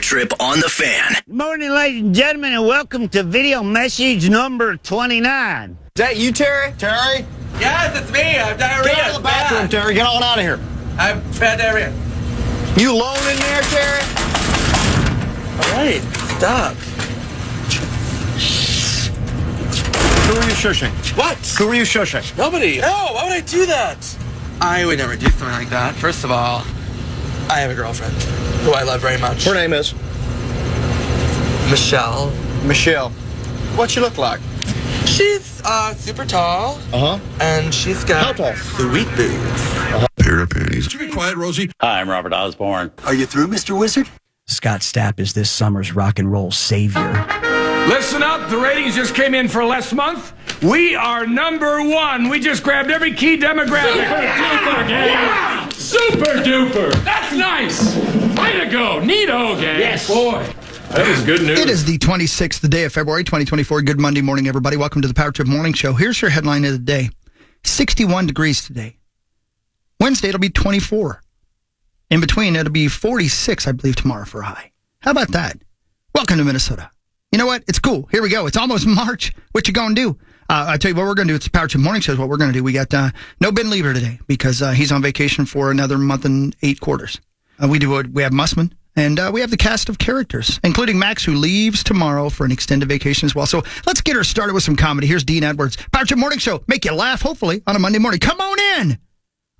Trip on the Fan. Good morning, ladies and gentlemen, and welcome to video message number 29. Is that you, Terry? Terry? Yes, it's me. I'm diarrhea. Get out of the bathroom, Terry. Get on out of here. I'm bad diarrhea. You alone in there, Terry? All right, stop. Who are you shushing? What? Who are you shushing? Nobody. No, why would I do that? I would never do something like that. First of all, I have a girlfriend who I love very much. Her name is? Michelle. Michelle. What's she look like? She's super tall. Uh-huh. And she's got How tall? sweet boobs. Would you be quiet, Rosie? Hi, I'm Robert Osborne. Are you through, Mr. Wizard? Scott Stapp is this summer's rock and roll savior. Listen up, the ratings just came in for last month. We are number one. We just grabbed every key demographic. Super duper, gang. Super duper. That's nice. Way to go. Neato, gang. Yes. Boy, that is good news. It is the 26th day of February, 2024. Good Monday morning, everybody. Welcome to the Power Trip Morning Show. Here's your headline of the day. 61 degrees today. Wednesday, it'll be 24. In between, it'll be 46, I believe, tomorrow for a high. How about that? Welcome to Minnesota. You know what? It's cool. Here we go. It's almost March. What you gonna do? I tell you what we're gonna do. It's the Power Trip Morning Show is what we're gonna do. We got no Ben Lieber today because he's on vacation for another month and 8 quarters. We have Mussman, and we have the cast of characters, including Maxx, who leaves tomorrow for an extended vacation as well. So let's get her started with some comedy. Here's Dean Edwards. Power Trip Morning Show. Make you laugh, hopefully, on a Monday morning. Come on in.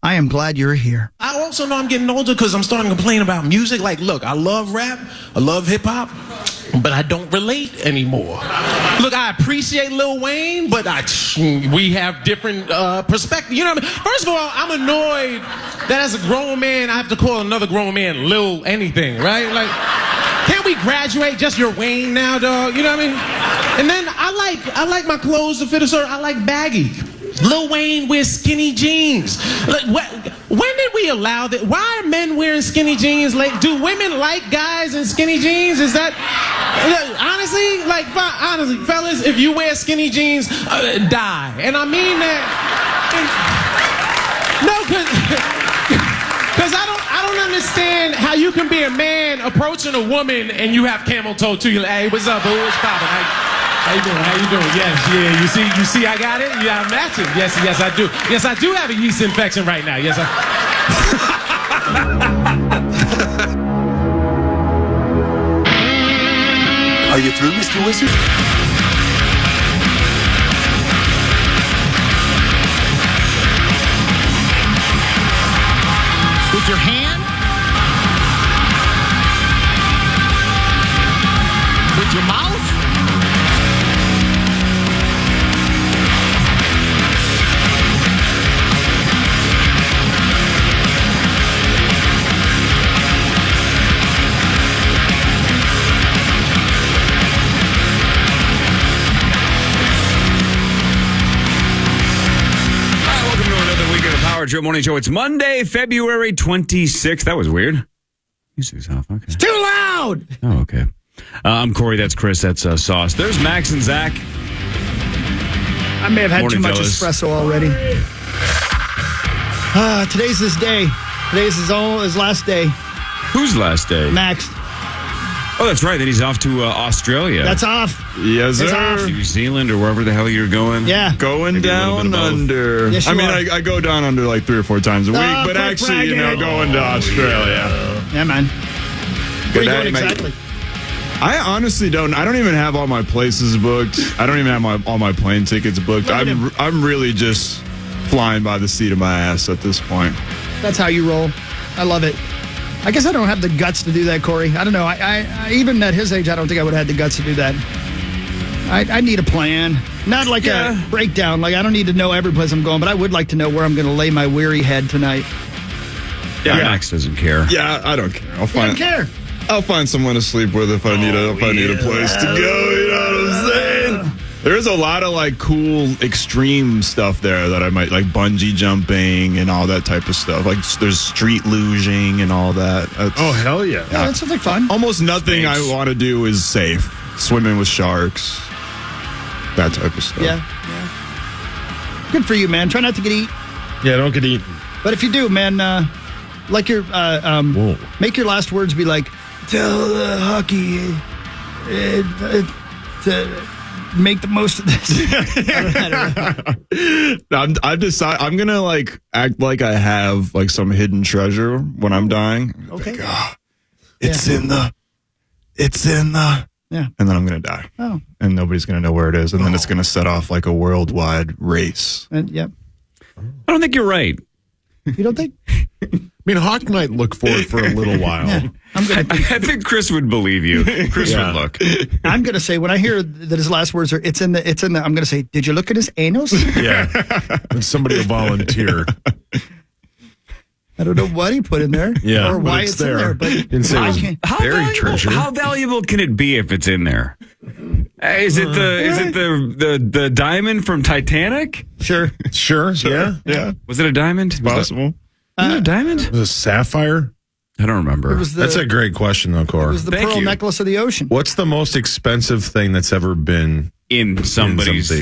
I am glad you're here. I also know I'm getting older because I'm starting to complain about music. Like, look, I love rap, I love hip-hop, but I don't relate anymore. Look, I appreciate Lil Wayne, but we have different perspectives. You know what I mean? First of all, I'm annoyed that as a grown man, I have to call another grown man Lil anything, right? Like, can't we graduate just your Wayne now, dog? You know what I mean? And then I like my clothes to fit a certain, I like baggy. Lil Wayne wears skinny jeans. Like, when did we allow that? Why are men wearing skinny jeans? Like, do women like guys in skinny jeans? Is that honestly, honestly, fellas, if you wear skinny jeans, die. And I mean that. No, because I don't understand how you can be a man approaching a woman and you have camel toe too. You're like, hey, what's up, boo? What's poppin'? How you doing? How you doing? Yes, yeah. You see, I got it. Yeah, I'm matching. Yes, I do. Yes, I do have a yeast infection right now. Yes, Are you through, Mr. Wizard? With your hand? With your mouth? Power Trip Morning Show. It's Monday, February 26th. That was weird. Music's off. Okay. It's too loud. Oh, okay. I'm Corey. That's Chris. That's Sauce. There's Max and Zach. I may have had Morning, too much fellas. espresso already. Today's his day. Today's his last day. Whose last day? Max. Oh, that's right. Then he's off to Australia. That's off. Yes, It's sir. off. New Zealand or wherever the hell you're going. Yeah. Going Maybe a little bit down of both. under. Yes, you I mean, are. I go down under like 3 or 4 times a week, but quit actually, bragging. going to Australia. Yeah, man. Where are you going exactly? I honestly don't. I don't even have all my places booked. I don't even have all my plane tickets booked. Look at him. I'm really just flying by the seat of my ass at this point. That's how you roll. I love it. I guess I don't have the guts to do that, Corey. I don't know. I even at his age, I don't think I would have had the guts to do that. I need a plan. Not like a breakdown. Like, I don't need to know every place I'm going, but I would like to know where I'm going to lay my weary head tonight. Yeah, Max doesn't care. Yeah, I don't care. I don't care. I'll find someone to sleep with if I need a place to go. You know what I'm saying? There's a lot of like cool extreme stuff there that I might like, bungee jumping and all that type of stuff. Like there's street luging and all that. hell yeah. Yeah, that sounds like fun. Almost nothing I want to do is safe. Swimming with sharks, that type of stuff. Yeah. Good for you, man. Try not to get eaten. Yeah, don't get eaten. But if you do, man, like your make your last words be like, tell the hockey to make the most of this. I've decided I'm gonna like act like I have like some hidden treasure when I'm dying. Okay. Like, it's in the. Yeah. And then I'm gonna die. Oh. And nobody's gonna know where it is, and then it's gonna set off like a worldwide race. Yep. I don't think you're right. You don't think? I mean, Hawk might look for it for a little while. Yeah. I think Chris would believe you. Chris would look. I'm going to say, when I hear that his last words are, it's in the, I'm going to say, did you look at his anus? Yeah. And somebody will volunteer. I don't know what he put in there. Yeah, or but why it's it's there. in there. But Didn't say it was buried treasure. How valuable can it be if it's in there? Is it the diamond from Titanic? Sure. Yeah. Was it a diamond? Possible. Was it a diamond? Was it a sapphire? I don't remember. That's a great question, though, Cor. It was the pearl necklace of the ocean. What's the most expensive thing that's ever been in somebody's?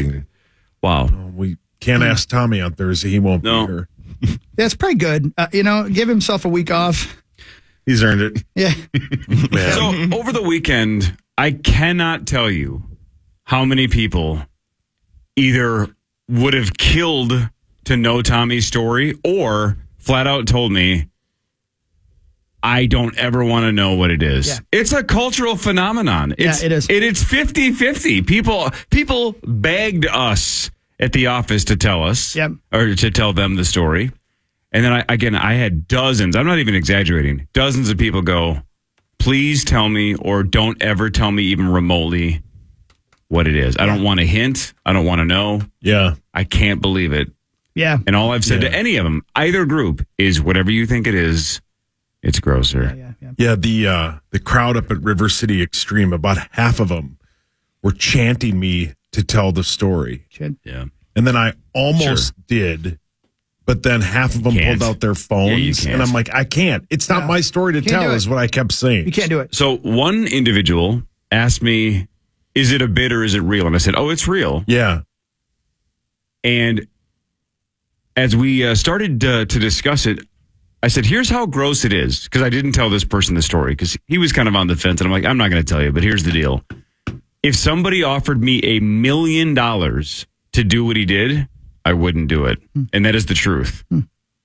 Wow. We can't ask Tommy on Thursday. He won't be here. Yeah, it's pretty good. Give himself a week off. He's earned it. Yeah. So over the weekend, I cannot tell you how many people either would have killed to know Tommy's story or flat out told me, I don't ever want to know what it is. Yeah. It's a cultural phenomenon. It is. It's 50-50. People begged us at the office to tell us or to tell them the story. And then I had dozens, I'm not even exaggerating, dozens of people go, please tell me or don't ever tell me even remotely what it is. I don't want a hint. I don't want to know. Yeah. I can't believe it. Yeah. And all I've said to any of them, either group, is whatever you think it is, it's grosser. Yeah, the crowd up at River City Extreme, about half of them were chanting me to tell the story. Yeah. And then I almost did, but then half of them pulled out their phones. And I'm like, I can't. It's not my story to tell, is what I kept saying. You can't do it. So one individual asked me, is it a bit or is it real? And I said, oh, it's real. Yeah. And as we started to discuss it, I said, here's how gross it is. Because I didn't tell this person the story because he was kind of on the fence. And I'm like, I'm not going to tell you, but here's the deal. If somebody offered me $1 million to do what he did, I wouldn't do it. And that is the truth.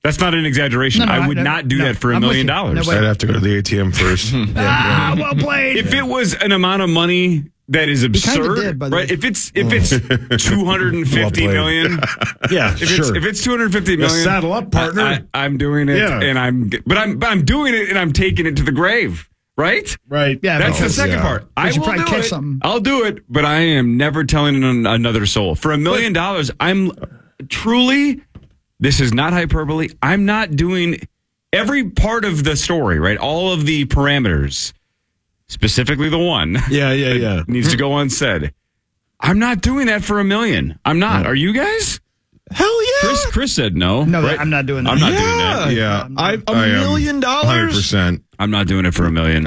That's not an exaggeration. I would not do that for $1 million. I'd have to go to the ATM first. Well played. If it was an amount of money that is absurd, right? If it's 250 million, if it's 250 million, saddle up, partner. I'm doing it, and I'm doing it, and I'm taking it to the grave, right? Right. Yeah, that's the second part. I will do it. Something. I'll do it, but I am never telling another soul. For $1 million, I'm truly. This is not hyperbole. I'm not doing every part of the story, right? All of the parameters. Specifically the one. Yeah. Needs to go unsaid. I'm not doing that for $1 million. I'm not. Are you guys? Hell yeah. Chris said no. No, right? I'm not doing that. I'm not doing that. Yeah. $1 million? 100%. I'm not doing it for $1 million.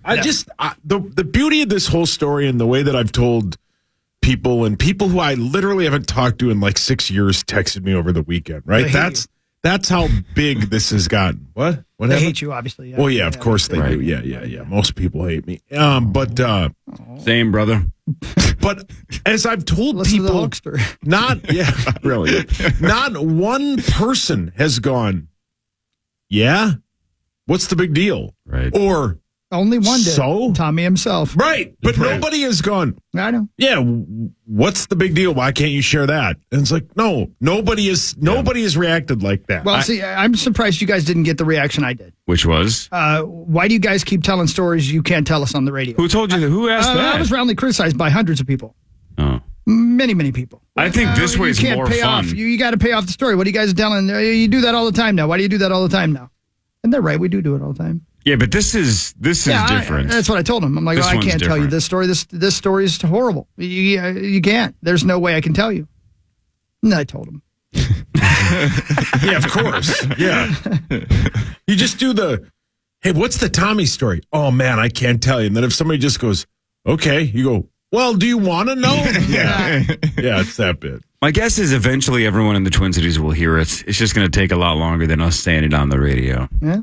The beauty of this whole story and the way that I've told people and people who I literally haven't talked to in like 6 years texted me over the weekend, right? That's how big this has gotten. What? What They happened? hate you, obviously. Well, yeah, of course they do. Yeah. Most people hate me. Same, brother. But as I've told Listen people, to the not one person has gone, yeah, what's the big deal? Right. Or only one did. So? Tommy himself. Right. But nobody has gone, I know. yeah, what's the big deal? Why can't you share that? And it's like, no, nobody has reacted like that. Well, see, I'm surprised you guys didn't get the reaction I did. Which was? Why do you guys keep telling stories you can't tell us on the radio? Who told you that? Who asked that? I was roundly criticized by hundreds of people. Oh. Many, many people. I think this way is you can't more pay fun. Off. You got to pay off the story. What are you guys telling? You do that all the time now. Why do you do that all the time now? And they're right. We do it all the time. Yeah, but this is different. That's what I told him. I'm like, I can't tell you this story. This story is horrible. You can't. There's no way I can tell you. And I told him. Yeah, of course. Yeah. You just do hey, what's the Tommy story? Oh, man, I can't tell you. And then if somebody just goes, okay, you go, well, do you want to know? Yeah, it's that bit. My guess is eventually everyone in the Twin Cities will hear it. It's just going to take a lot longer than us saying it on the radio. Yeah.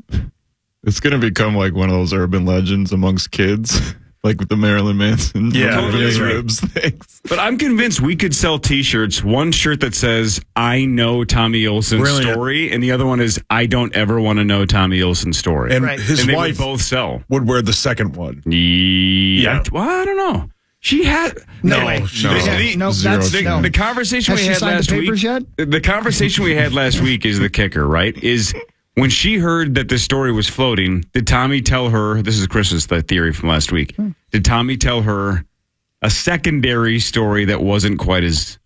It's going to become like one of those urban legends amongst kids, like with the Marilyn Manson ribs things. But I'm convinced we could sell T-shirts. One shirt that says, I know Tommy Olsen's story, and the other one is, I don't ever want to know Tommy Olsen's story. And his they wife would both sell. would wear the second one. Yeah. Well, I don't know. She had No way. The conversation we had last week. The conversation we had last week is the kicker, right? Is when she heard that the story was floating, did Tommy tell her? This is Chris's theory from last week. Did Tommy tell her a secondary story that wasn't quite as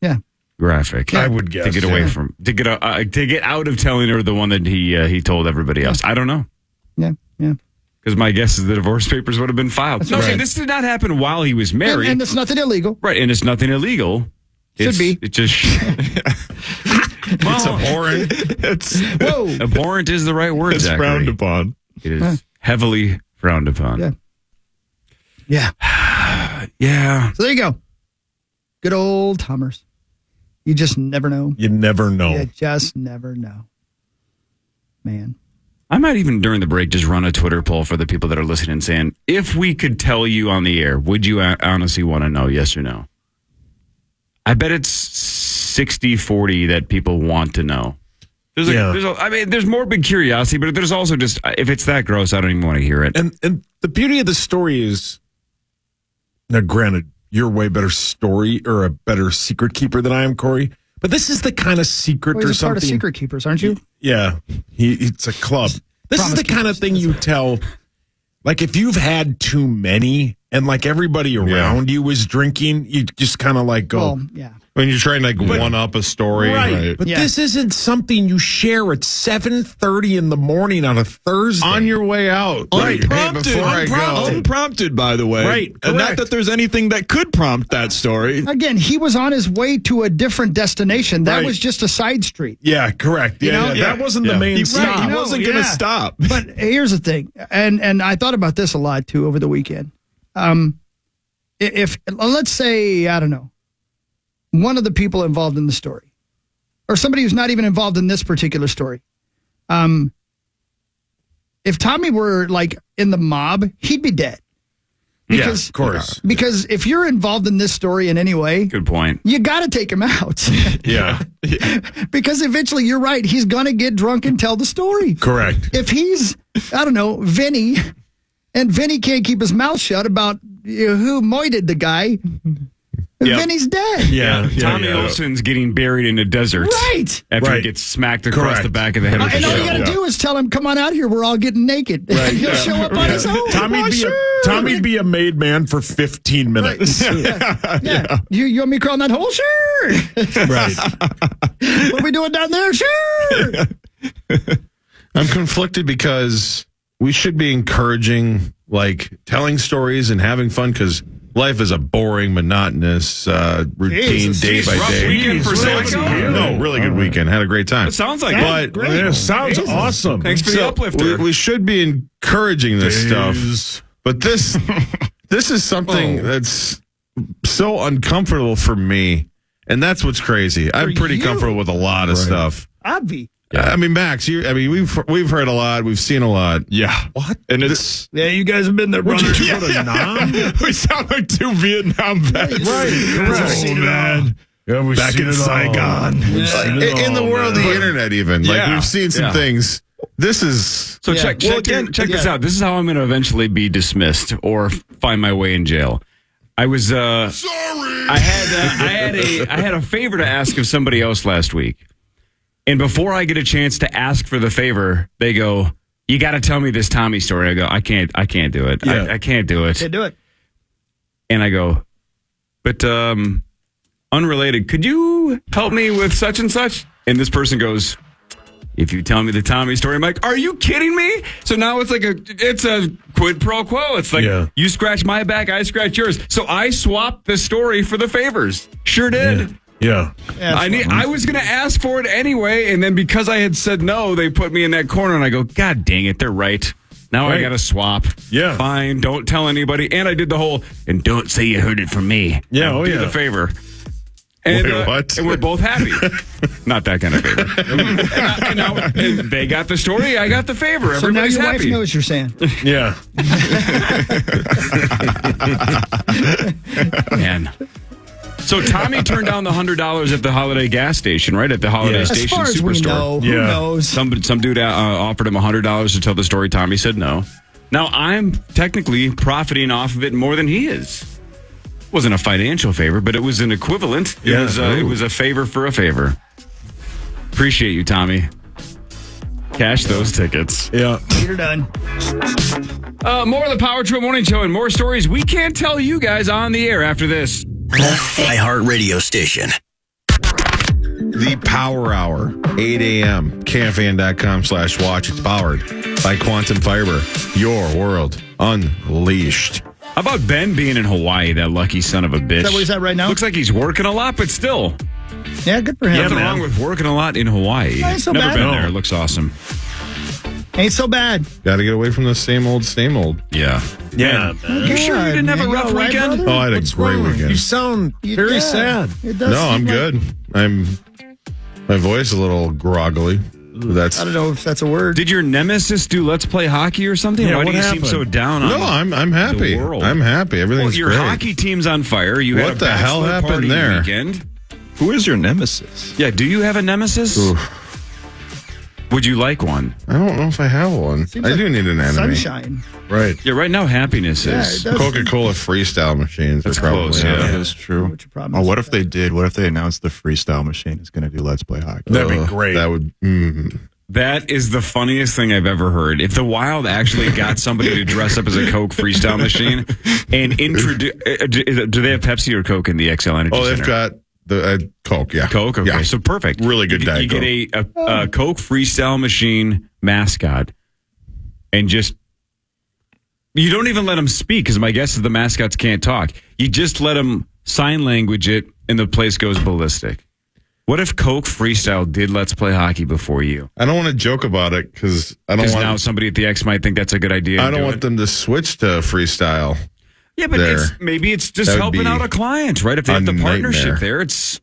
graphic? I would guess to get away from to get out of telling her the one that he told everybody else. I don't know. Yeah. Because my guess is the divorce papers would have been filed. That's right. This did not happen while he was married. And it's nothing illegal. Right, and it's nothing illegal. Should be. It just... It's abhorrent. Abhorrent is the right word, It's Zachary. frowned upon. It is heavily frowned upon. Yeah. Yeah. So there you go. Good old Hummers. You just never know. You never know. You just never know. Man. I might even during the break just run a Twitter poll for the people that are listening saying, if we could tell you on the air, would you honestly want to know, yes or no? I bet it's 60-40 that people want to know. There's morbid curiosity, but there's also just, if it's that gross, I don't even want to hear it. And the beauty of the story is, now granted, you're a way better story or a better secret keeper than I am, Corey. But this is the kind of secret Well, or you're something. part of Secret Keepers, aren't you? Yeah, it's a club. This is the kind of thing you tell, like if you've had too many and like everybody around you is drinking, you just kind of like go. Well, yeah. When you're trying to one up a story. Right. But this isn't something you share at 7:30 in the morning on a Thursday. On your way out. Right. Unprompted, by the way. Right. And not Correct. that there's anything that could prompt that story. Again, he was on his way to a different destination. That Right. was just a side street. Yeah, correct. Yeah, that wasn't the main stop. He wasn't going to stop. But here's the thing, and I thought about this a lot too over the weekend. If let's say, I don't know, one of the people involved in the story, or somebody who's not even involved in this particular story, if Tommy were like in the mob, he'd be dead. Because, of course. Because if you're involved in this story in any way, Good point. you got to take him out. Yeah. Because eventually, you're right, he's going to get drunk and tell the story. Correct. If he's, I don't know, Vinny, and Vinny can't keep his mouth shut about who moited the guy, Vinny's dead. Yeah. Tommy Olsen's getting buried in a desert. Right. After he gets smacked across the back of the head with a And all you shovel. got to do is tell him, come on out here, we're all getting naked. Right. He'll show up on his own. Tommy'd be a made man for 15 minutes. Yeah. You want me to crawl in that hole? Sure. Right. What are we doing down there? Sure. I'm conflicted because we should be encouraging, like, telling stories and having fun because life is a boring, monotonous routine day by rough day. weekend for Psycho. No, really good weekend. Had a great time. It sounds like But Yeah, sounds awesome. Thanks for the uplifter. we should be encouraging this stuff. But this is something that's so uncomfortable for me. And that's what's crazy. I'm pretty comfortable with a lot of stuff. Obvi. I mean, Max, we've heard a lot. We've seen a lot. Yeah. What? And it's... Yeah, you guys have been there, brother. we sound like two Vietnam vets. Right. Oh, man. Yeah, we've Back seen in it all. Saigon. We've seen it In the all, world of man. the internet, even. Like, Yeah. we've seen some things. This is... So check this out. This is how I'm going to eventually be dismissed or find my way in jail. I was sorry. I had a favor to ask of somebody else last week. And before I get a chance to ask for the favor, they go, "You got to tell me this Tommy story." I go, "I can't do it. Yeah. I can't do it." Can't do it. And I go, "But unrelated, could you help me with such and such?" And this person goes, "If you tell me the Tommy story," I'm like, "Are you kidding me?" So now it's a quid pro quo. It's like you scratch my back, I scratch yours. So I swapped the story for the favors. Sure did. Yeah. I was going to ask for it anyway, and then because I had said no, they put me in that corner, and I go, God dang it, they're right. Now I got to swap. Yeah. Fine, don't tell anybody. And I did the whole, and don't say you heard it from me. Yeah, Do the favor. And, Wait, what? And we're both happy. Not that kind of favor. And they got the story. I got the favor. So now Everybody's your happy. wife knows you're saying. Yeah. Man. So Tommy turned down the $100 at the Holiday gas station, right? At the Holiday As Station far as we Superstore. know, who knows? Some dude offered him $100 to tell the story. Tommy said no. Now I'm technically profiting off of it more than he is. Wasn't a financial favor, but it was an equivalent. It was a favor for a favor. Appreciate you, Tommy. Cash those tickets. Yeah. You're done. More of the Power Trip Morning Show and more stories we can't tell you guys on the air after this. iHeart Radio Station. The Power Hour, 8 a.m. KFAN.com/watch. It's powered by Quantum Fiber. Your world unleashed. How about Ben being in Hawaii, that lucky son of a bitch? Is that where he's at right now? Looks like he's working a lot, but still. Yeah, good for him. Nothing wrong with working a lot in Hawaii. Ain't so Never bad. been there. It looks awesome. Ain't so bad. Got to get away from the same old. Yeah. Yeah. You sure you didn't have a rough right, weekend? brother? Oh, I had What's a great wrong? weekend. You sound very Yeah. sad. It does No, I'm seem like- good. My voice is a little groggly. That's I don't know if that's a word. Did your nemesis do Let's Play Hockey or something? Yeah, Why do what you happened? seem so down on no. I'm happy. the world? I'm happy. Everything's Well, your great. hockey team's on fire. You had What a the hell bachelor happened party there? Weekend. Who is your nemesis? Yeah, do you have a nemesis? Oof. Would you like one? I don't know if I have one. Seems I like do need an enemy. Sunshine. Right. Yeah, right now happiness Yeah, is. it does. Coca-Cola freestyle machines are That's probably close, yeah. That is true. What your problem Oh, is what with if they did? What if they announced the freestyle machine is going to do Let's Play Hockey? That'd be great. That would. That is the funniest thing I've ever heard. If the Wild actually got somebody to dress up as a Coke freestyle machine and introduce, do they have Pepsi or Coke in the XL Energy Oh, Center? they've got the Coke. Yeah, Coke. Okay, Yeah. so perfect. Really good You Diet get a Coke freestyle machine mascot, and just you don't even let them speak because my guess is the mascots can't talk. You just let them sign language it, and the place goes ballistic. What if Coke Freestyle did Let's Play Hockey before you? I don't want to joke about it because I don't want. Now somebody at the X might think that's a good idea. I don't want them to switch to freestyle. Yeah, but maybe it's just That would helping be out a client, right? If they a have the partnership nightmare. there, it's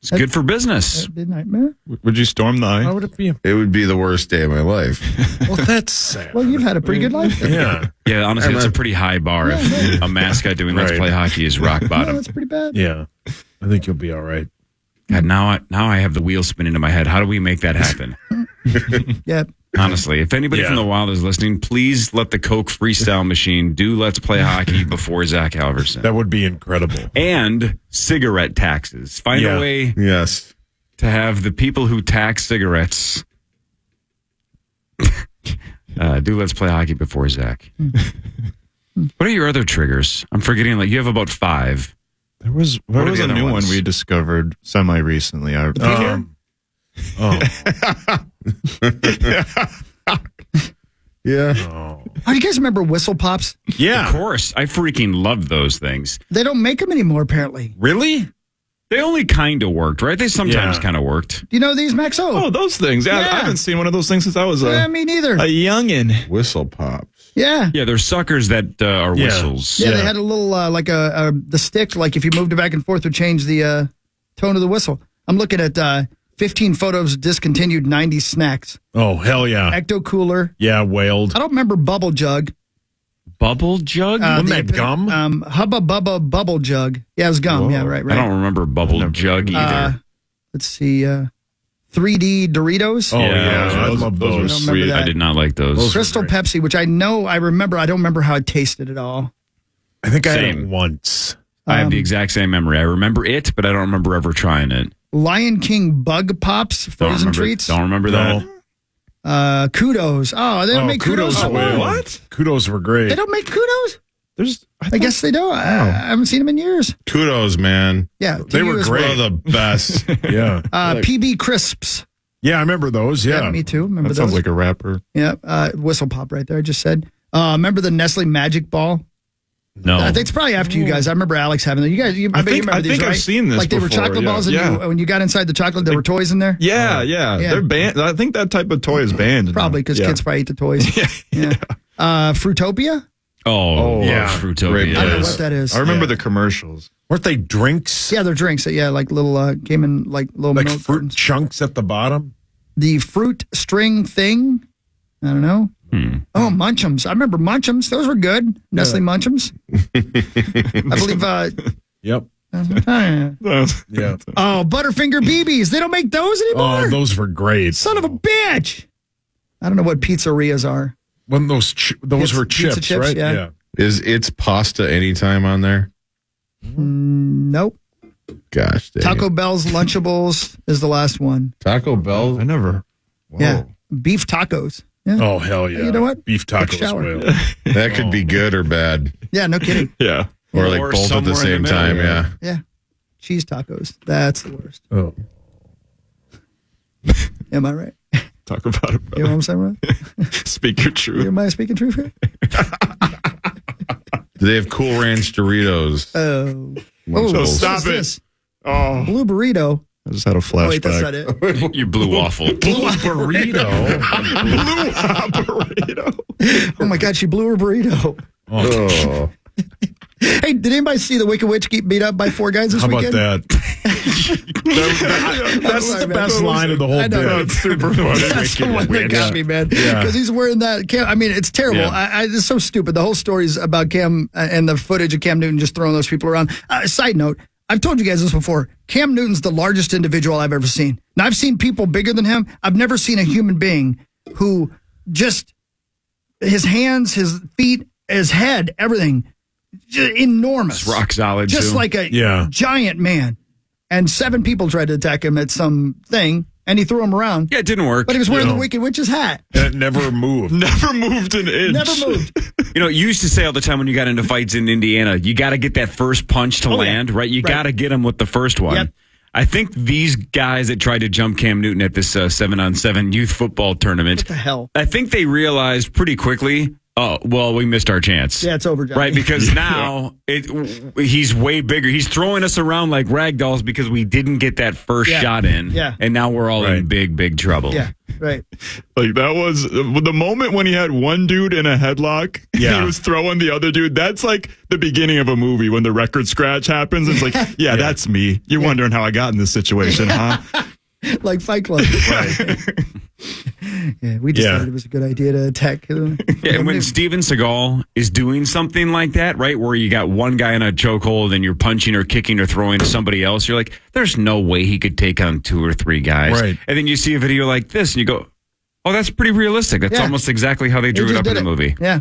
good for business. That'd be a nightmare. Would you storm the Why eye? would it be? It would be the worst day of my life. Well, that's sad. Well, you've had a pretty good life. Then. Yeah. Yeah, honestly, it's a pretty high bar. If a mascot doing Let's Right. Play Hockey is rock No, bottom. that's pretty bad. Yeah. I think you'll be all right. God, now I have the wheel spinning in my head. How do we make that happen? Yeah. Honestly, if anybody Yeah. from the Wild is listening, please let the Coke Freestyle machine do Let's Play Hockey before Zach Halverson. That would be incredible. And cigarette taxes. Find Yeah. a way Yes. to have the people who tax cigarettes do Let's Play Hockey before Zach. What are your other triggers? I'm forgetting. Like you have about 5. There was What are a the other new ones? one we discovered semi recently. Yeah. Oh, do you guys remember Whistle Pops? Yeah. Of course, I freaking love those things. They don't make them anymore, apparently. Really? They only kind of worked, right? They sometimes Yeah. kind of worked. Do you know these, Maxo? Oh, those things. Yeah, Yeah. I haven't seen one of those things since I was Yeah, me neither. a youngin. Whistle pops. Yeah. Yeah, they're suckers that are Yeah. whistles. Yeah, Yeah. they had a little, like the stick, like if you moved it back and forth, would change the tone of the whistle. I'm looking at 15 photos of discontinued 90s snacks. Oh, hell yeah. Ecto Cooler. Yeah, wailed. I don't remember Bubble Jug. Bubble Jug? Wasn't that gum? Hubba Bubba Bubble Jug. Yeah, it was gum. Whoa. Yeah, right. I don't remember Bubble Jug either. Let's see. 3D Doritos. Oh, Yeah, yeah. I those- love those were those. I don't remember sweet. that. I did not like those. Crystal Pepsi, which I know I remember. I don't remember how it tasted at all. I think I had it Same. once. I have the exact same memory. I remember it, but I don't remember ever trying it. Lion King Bug Pops, Don't frozen remember, treats. Don't remember that. No. Kudos. Oh, they don't make Kudos. were anymore? what? Kudos were great. They don't make Kudos? There's, I guess they don't. I haven't seen them in years. Kudos, man. Yeah. They were TU as great. They're the best. Yeah. PB Crisps. Yeah, I remember those. Yeah. Me too. Remember that sounds those? like a rapper. Yeah. Whistle Pop right there. I just said. Remember the Nestle Magic Ball? No. I think it's probably after you guys. I remember Alex having them. You guys, I bet you remember these, think right? I've seen this Like they were before, chocolate yeah. balls, and Yeah. when you got inside the chocolate, there were toys in there. Yeah, Yeah. They're banned. I think that type of toy is banned. Probably because Yeah. kids probably eat the toys. Yeah. Fruitopia. Oh, yeah. Fruitopia. I don't know what that is. I remember the commercials. Weren't they drinks? Yeah, they're drinks. Yeah, like little, came in like little Like milk fruit cartons. chunks at the bottom? The fruit string thing. I don't know. Oh, Munchums. I remember Munchums. Those were good. Nestle Munchums. I believe. Yep. Yeah. Oh, Butterfinger BBs. They don't make those anymore. Oh, those were great. Son of a bitch. I don't know what pizzerias are. When those were Pizza chips, chips, right? yeah. Is It's Pasta Anytime on there? Nope. Gosh, dang Taco it. Bell's Lunchables is the last one. Taco Bell? I never. Whoa. Yeah. Beef tacos. Yeah. Oh, hell yeah. You know what? Beef tacos. shower. Well. That could be good or bad. Yeah, no kidding. Yeah. Or like Or both at the somewhere in same the middle, time, yeah. yeah. Yeah. Cheese tacos. That's the worst. Oh. Am I right? Talk about it, You know what brother. I'm saying? Right? Speak your truth. Am I speaking truth here? Do they have Cool Ranch Doritos? Oh. Lunchables? What stop is it. this? Oh, Blue burrito. I just had a flashback. Oh, wait, that's not it. You blew waffle. Burrito. Burrito. Oh my God, she blew her burrito. Oh. Hey, did anybody see the Wicked Witch get beat up by 4 guys this How about weekend? that? That's sorry, the man. best line of the whole I know. bit. That's super funny. That's the one that got me, man. Yeah. Because he's wearing that. I mean, it's terrible. Yeah. It's so stupid. The whole story's about Cam and the footage of Cam Newton just throwing those people around. Side note, I've told you guys this before. Cam Newton's the largest individual I've ever seen. Now, I've seen people bigger than him. I've never seen a human being who just, his hands, his feet, his head, everything, enormous. It's rock solid, Just too. like a Yeah. giant man. And 7 people tried to attack him at some thing, and he threw him around. Yeah, it didn't work. But he was wearing No. the Wicked Witch's hat. And it never moved. Never moved an inch. Never moved. You know, you used to say all the time when you got into fights in Indiana, you got to get that first punch to land, right? You got to get them with the first one. Yep. I think these guys that tried to jump Cam Newton at this 7-on-7 youth football tournament, What the hell? I think they realized pretty quickly, oh, well, we missed our chance. Yeah, it's over, Johnny. Right, because now he's way bigger. He's throwing us around like rag dolls because we didn't get that first shot in. Yeah. And now we're all in big, big trouble. Yeah, right. Like that was the moment when he had one dude in a headlock. Yeah. He was throwing the other dude. That's like the beginning of a movie when the record scratch happens. It's like, yeah, that's me. You're wondering how I got in this situation, huh? Like Fight Club. Yeah, we decided it was a good idea to attack. Yeah, and when Steven Seagal is doing something like that, right, where you got one guy in a chokehold and you're punching or kicking or throwing to somebody else, you're like, there's no way he could take on 2 or 3 guys. Right. And then you see a video like this and you go, oh, that's pretty realistic. That's Yeah. almost exactly how they drew it just up in did the movie. Yeah.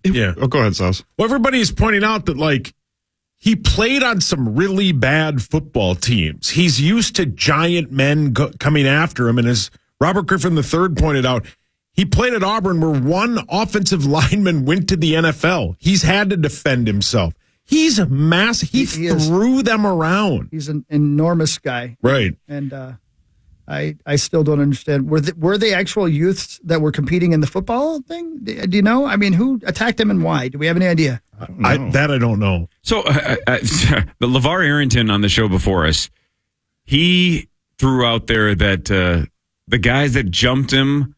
Yeah. Oh, go ahead, Sauce. Well, everybody's pointing out that, like, he played on some really bad football teams. He's used to giant men coming after him. And as Robert Griffin III pointed out, he played at Auburn where one offensive lineman went to the NFL. He's had to defend himself. He's massive. He threw them around. He's an enormous guy. Right. And I still don't understand. Were they actual youths that were competing in the football thing? Do you know? I mean, who attacked them and why? Do we have any idea? I don't know. So the LeVar Arrington on the show before us, he threw out there that the guys that jumped him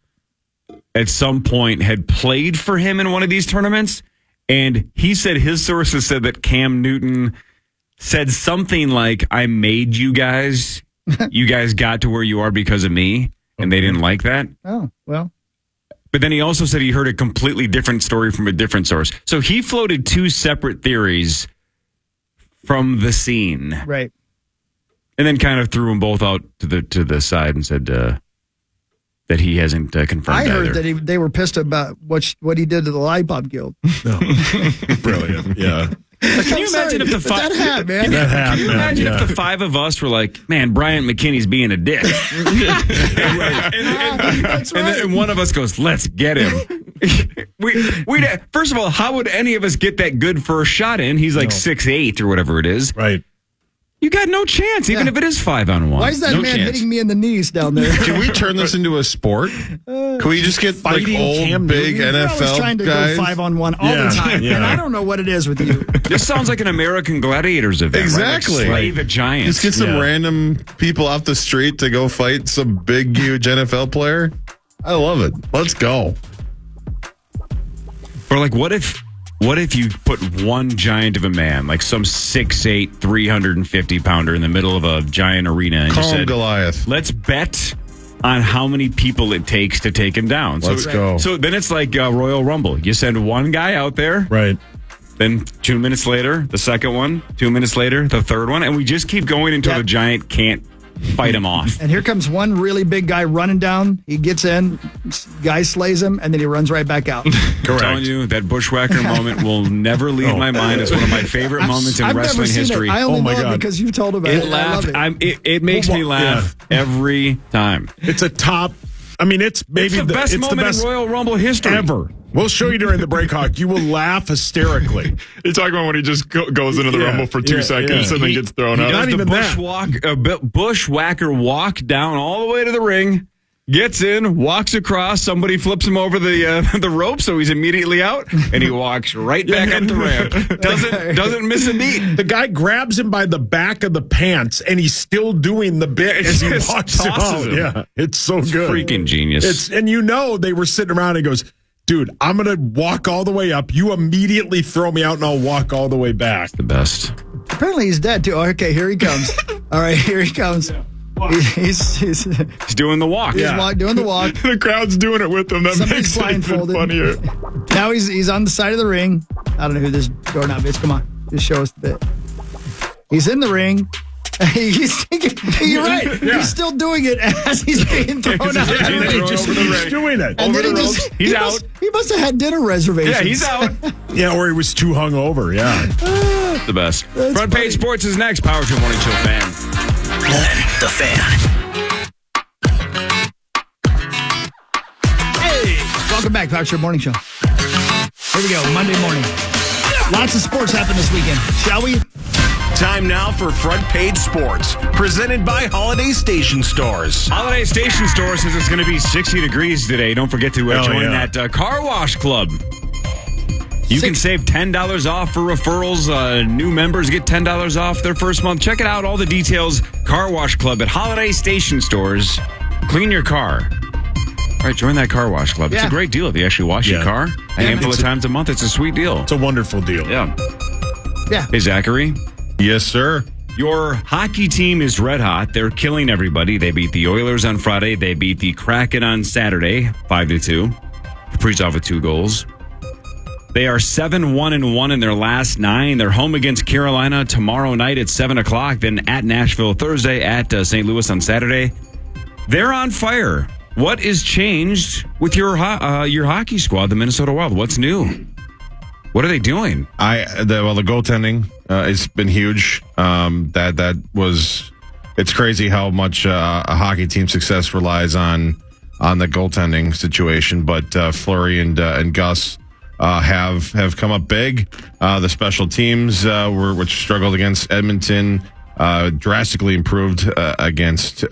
at some point had played for him in one of these tournaments. And he said his sources said that Cam Newton said something like, I made you guys. You guys got to where you are because of me. And they didn't like that. Oh, well. But then he also said he heard a completely different story from a different source. So he floated 2 separate theories from the scene. Right. And then kind of threw them both out to the side and said that he hasn't confirmed I heard either. that they were pissed about what he did to the Lollipop Guild. Brilliant. Yeah. Can you imagine if the that hat, man? Can you imagine if the 5 of us were like, man, Bryant McKinney's being a dick? And one of us goes, let's get him. We'd first of all, how would any of us get that good first shot in? He's like 6'8" or whatever it is. Right. You got no chance, even if it is 5-on-1. Why is that no man chance. hitting me in the knees down there? Can we turn this into a sport? Can we just get like Fighting old, Cam big Newton? You're always NFL trying to guys? go 5-on-1 all the time. Yeah. And I don't know what it is with you. This sounds like an American Gladiators event. Exactly. Right? Like Slay the Giants. Just get some Yeah. random people off the street to go fight some big, huge NFL player. I love it. Let's go. Or like, what if what if you put one giant of a man, like some 6'8", 350-pounder in the middle of a giant arena, and Call you him said, Goliath. let's bet on how many people it takes to take him down. Let's go. So then it's like Royal Rumble. You send one guy out there. Right. Then 2 minutes later, the second one. 2 minutes later, the third one. And we just keep going until the giant can't fight him off. And here comes one really big guy running down. He gets in, guy slays him, and then he runs right back out. I'm telling you, that bushwhacker moment will never leave my mind. It's one of my favorite moments in I've wrestling never seen history. It. I only Oh, my know God. it because you told about It it. I love it. it makes me laugh every time. It's a top. I mean, it's maybe It's the best moment in Royal Rumble history. ever. We'll show you during the break, Hawk. You will laugh hysterically. You're talking about when he just goes into the Rumble for 2 seconds and then gets thrown out. Does Not the even that. bushwhacker walk down all the way to the ring, gets in, walks across, somebody flips him over the rope, so he's immediately out, and he walks right back up the ramp. Doesn't miss a beat. The guy grabs him by the back of the pants, and he's still doing the bit as he Just walks him tosses out. him. Yeah, it's so good. Freaking genius. And they were sitting around and he goes, dude, I'm going to walk all the way up. You immediately throw me out and I'll walk all the way back. The best. Apparently he's dead, too. Okay, here he comes. All right, here he comes. He's doing the walk. doing the walk. The crowd's doing it with him. That Somebody's makes it even blindfolded. funnier. Now he's on the side of the ring. I don't know who this doorknob is. Come on. Just show us the bit. He's in the ring. You're right. Yeah. He's still doing it as he's being thrown out. He's doing it. And then He's out. He must have had dinner reservations. Yeah, he's out. Yeah, or he was too hungover. Yeah. The best. That's Front Page Sports is next. Power Trip Morning Show fan. The Fan. Hey, welcome back, Power Trip Morning Show. Here we go, Monday morning. Lots of sports happen this weekend. Shall we? Time now for Front Page Sports, presented by Holiday Station Stores. Holiday Station Store says it's going to be 60 degrees today. Don't forget to join that car wash club. You can save $10 off for referrals. New members get $10 off their first month. Check it out. All the details. Car Wash Club at Holiday Station Stores. Clean your car. All right, join that car wash club. It's a great deal if you actually wash your car a handful of times a month. It's a sweet deal. It's a wonderful deal. Yeah. Yeah. Hey, Zachary. Yes, sir. Your hockey team is red hot. They're killing everybody. They beat the Oilers on Friday. They beat the Kraken on Saturday, 5-2. Kaprizov with 2 goals. They are 7-1-1 in their last 9. They're home against Carolina tomorrow night at 7 o'clock. Then at Nashville Thursday, at St. Louis on Saturday. They're on fire. What is changed with your hockey squad, the Minnesota Wild? What's new? What are they doing? The goaltending has been huge. It's crazy how much a hockey team's success relies on the goaltending situation. But Fleury and Gus have come up big. The special teams which struggled against Edmonton drastically improved against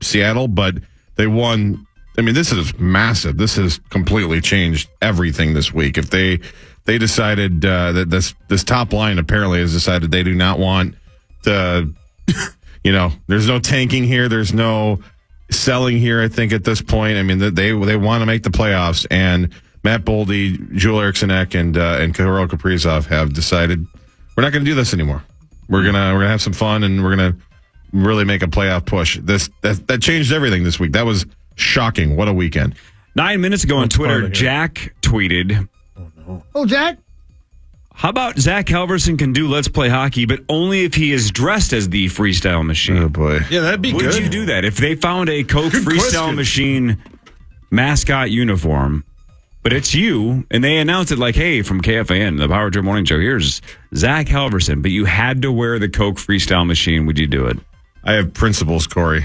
Seattle, but they won. I mean, this is massive. This has completely changed everything this week. If they decided that this top line apparently has decided they do not want to, there's no tanking here. There's no selling here. I think at this point, I mean, they want to make the playoffs, and Matt Boldy, Joel Eriksson-Ek, and Kirill Kaprizov have decided we're not going to do this anymore. We're gonna have some fun, and we're gonna really make a playoff push. That changed everything this week. That was shocking. What a weekend. 9 minutes ago on Twitter, Jack tweeted, Oh, Jack? how about Zach Halverson can do Let's Play Hockey, but only if he is dressed as the Freestyle Machine? Oh, boy. Yeah, that'd be Would good. you do that? If they found a Coke Good Freestyle question. Machine mascot uniform, but it's you, and they announced it like, hey, from KFAN, the Power Trip Morning Show, here's Zach Halverson, but you had to wear the Coke Freestyle Machine, would you do it? I have principles, Corey.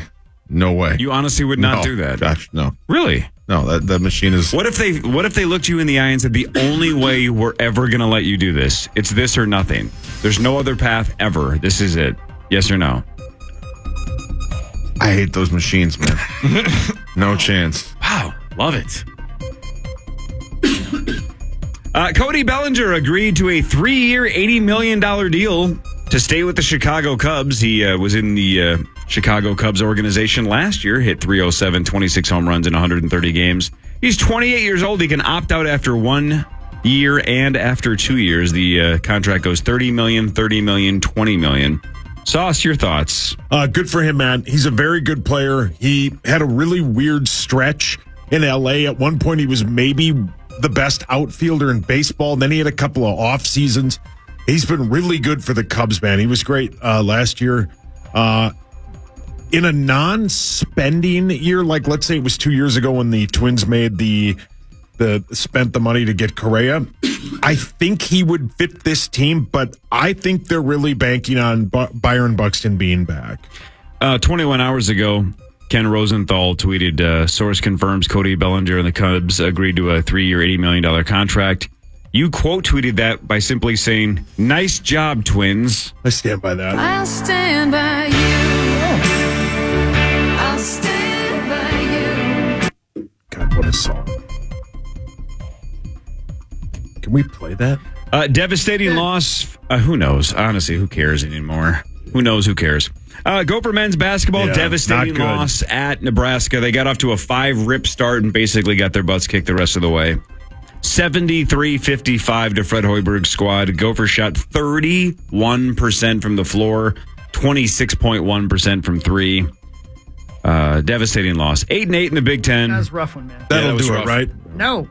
No way. You honestly would not do that? Gosh, no. Really? No, that machine is... What if they looked you in the eye and said, the only way we're ever going to let you do this, it's this or nothing. There's no other path ever. This is it. Yes or no? I hate those machines, man. No chance. Wow. Love it. Cody Bellinger agreed to a 3-year, $80 million deal to stay with the Chicago Cubs. He was in the Chicago Cubs organization last year, hit .307, 26 home runs in 130 games. He's 28 years old. He can opt out after 1 year and after 2 years. The contract goes $30 million, $30 million, $20 million. Sauce, your thoughts? Good for him, man. He's a very good player. He had a really weird stretch in L.A. At one point, he was maybe the best outfielder in baseball. Then he had a couple of off seasons. He's been really good for the Cubs, man. He was great last year. In a non-spending year, like let's say it was 2 years ago when the Twins made spent the money to get Correa, I think he would fit this team, but I think they're really banking on Byron Buxton being back. 21 hours ago, Ken Rosenthal tweeted, source confirms Cody Bellinger and the Cubs agreed to a 3-year, $80 million contract. You quote tweeted that by simply saying, "Nice job, Twins." I stand by that. I'll stand by you. I'll stand by you. God, what a song. Can we play that? Devastating loss. Who knows? Honestly, who cares anymore? Who knows? Who cares? Gopher men's basketball, devastating loss at Nebraska. They got off to a 5-rip start and basically got their butts kicked the rest of the way. 73-55 to Fred Hoiberg's squad. Gophers shot 31% from the floor, 26.1% from three. Devastating loss. 8-8 in the Big Ten. That was a rough one, man. That'll that do rough. it, right? No.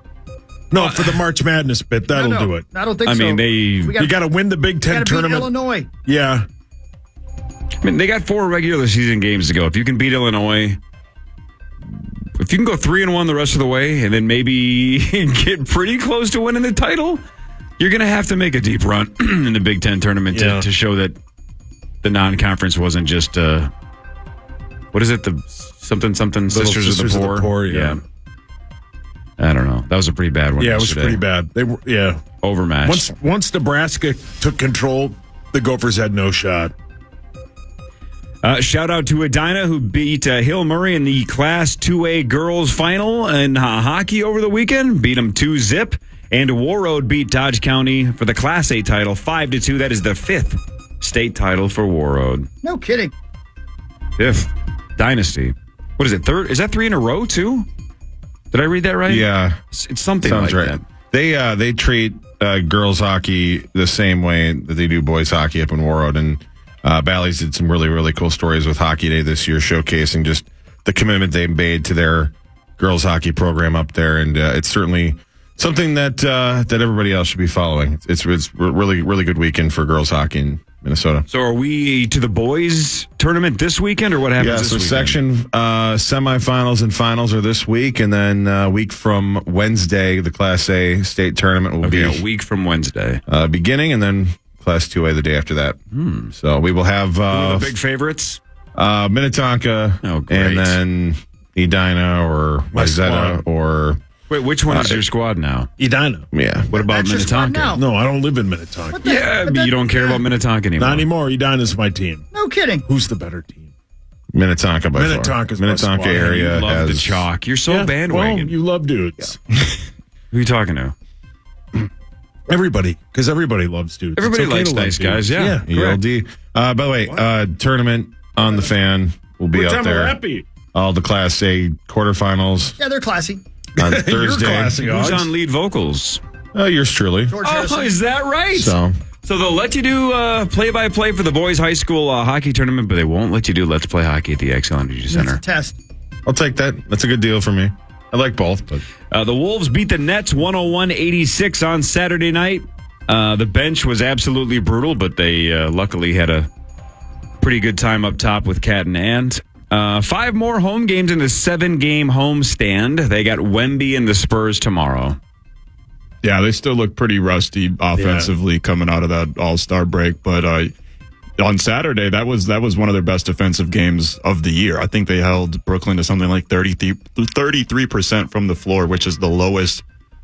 No, for the March Madness bit, that'll do it. I don't think so. I mean, You got to win the Big Ten tournament. Illinois. Yeah. I mean, they got 4 regular season games to go. If you can beat Illinois, if you can go 3-1 the rest of the way, and then maybe get pretty close to winning the title, you're going to have to make a deep run in the Big Ten tournament to show that the non-conference wasn't just what is it? The something Sisters of the Poor. Yeah. I don't know. That was a pretty bad one. Yeah, it was yesterday. pretty bad. They were Overmatched. Once Nebraska took control, the Gophers had no shot. Shout out to Edina, who beat Hill Murray in the Class 2A girls final in hockey over the weekend. Beat them 2-0. And Warroad beat Dodge County for the Class A title 5-2. That is the 5th state title for Warroad. No kidding. 5th dynasty. What is it? Third? Is that 3 in a row too? Did I read that right? Yeah, it's something sounds like right. that. They treat girls hockey the same way that they do boys hockey up in Warroad, and Bally's did some really, really cool stories with Hockey Day this year, showcasing just the commitment they made to their girls hockey program up there, and it's certainly something that everybody else should be following. It's really, really good weekend for girls hockey in Minnesota. So are we to the boys tournament this weekend, or what happens this weekend? Section semifinals and finals are this week, and then a week from Wednesday, the Class A state tournament will be a week from Wednesday beginning, and then Class 2A the day after that. So we will have who are the big favorites? Minnetonka, and then Edina or Wayzata or... Wait, which one is your squad now? Edina. Yeah. What about Minnetonka? No, I don't live in Minnetonka. But you don't care about Minnetonka anymore. Not anymore. Edina's my team. No kidding. Who's the better team? Minnetonka by Minnetonka's far. my squad. Minnetonka area You love the has... chalk. You're so bandwagon. Well, you love dudes. Who are you talking to? Everybody, because everybody loves dudes. Everybody It's okay likes to love nice dudes. guys, yeah. ELD. By the way, tournament on the fan will be What out time there. will that be? All the Class A quarterfinals Yeah, they're classy. on Thursday. classy. Who's on lead vocals? Yours truly. George Oh, Harrison. is that right? So they'll let you do play-by-play for the boys' high school hockey tournament, but they won't let you do Let's Play Hockey at the XL Energy It's Center. a test. I'll take that. That's a good deal for me. I like both, but The Wolves beat the Nets 101-86 on Saturday night. The bench was absolutely brutal, but they luckily had a pretty good time up top with Cat and Ant. 5 more home games in the 7-game homestand. They got Wemby and the Spurs tomorrow. Yeah, they still look pretty rusty offensively coming out of that All-Star break, but on Saturday, that was one of their best defensive games of the year. I think they held Brooklyn to something like 33% from the floor, which is the lowest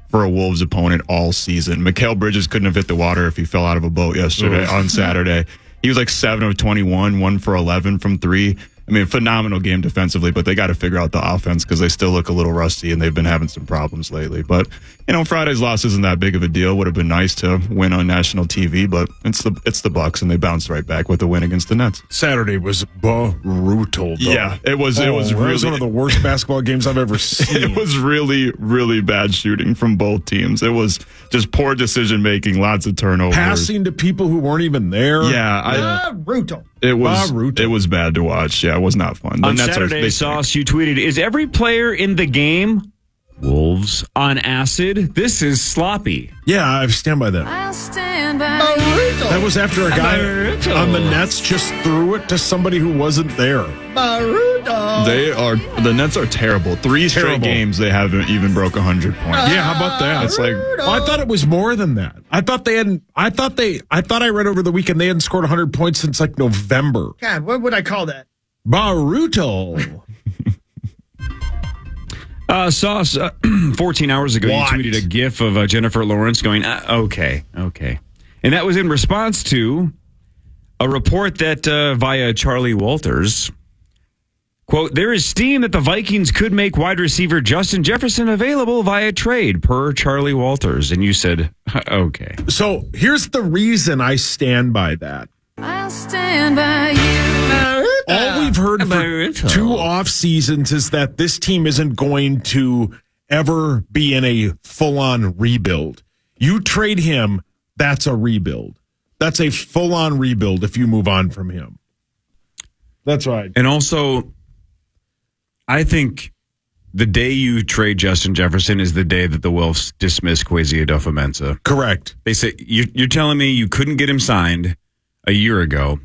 for a Wolves opponent all season. Mikal Bridges couldn't have hit the water if he fell out of a boat yesterday on Saturday. He was like 7 of 21, 1 for 11 from 3. I mean, phenomenal game defensively, but they got to figure out the offense because they still look a little rusty and they've been having some problems lately. But, Friday's loss isn't that big of a deal. Would have been nice to win on national TV, but it's the Bucks and they bounced right back with the win against the Nets. Saturday was brutal, though. Yeah, it was really one of the worst basketball games I've ever seen. It was really, really bad shooting from both teams. It was just poor decision making, lots of turnovers. Passing to people who weren't even there. Yeah, brutal. It was bad to watch. Yeah, it was not fun. On Saturday, Sauce, you tweeted, "Is every player in the game Wolves on acid? This is sloppy." Yeah, I stand by that. I'll stand by That was after a guy on the Nets just threw it to somebody who wasn't there. The Nets are terrible. Three straight games they haven't even broke 100 points. Yeah, how about that? It's like, well, I thought it was more than that. I thought I read over the weekend they hadn't scored 100 points since like November. God, what would I call that? Baruto. Sauce, 14 hours ago, you tweeted a GIF of Jennifer Lawrence going, okay. And that was in response to a report that via Charlie Walters, quote, "There is steam that the Vikings could make wide receiver Justin Jefferson available via trade," per Charlie Walters. And you said, okay. So here's the reason I stand by that. I'll stand by you. All we've heard for 2 off seasons is that this team isn't going to ever be in a full-on rebuild. You trade him, that's a rebuild. That's a full-on rebuild if you move on from him. That's right. And also, I think the day you trade Justin Jefferson is the day that the Wolves dismiss Kwesi Adofo-Mensah. Correct. They say, you're telling me you couldn't get him signed a year ago,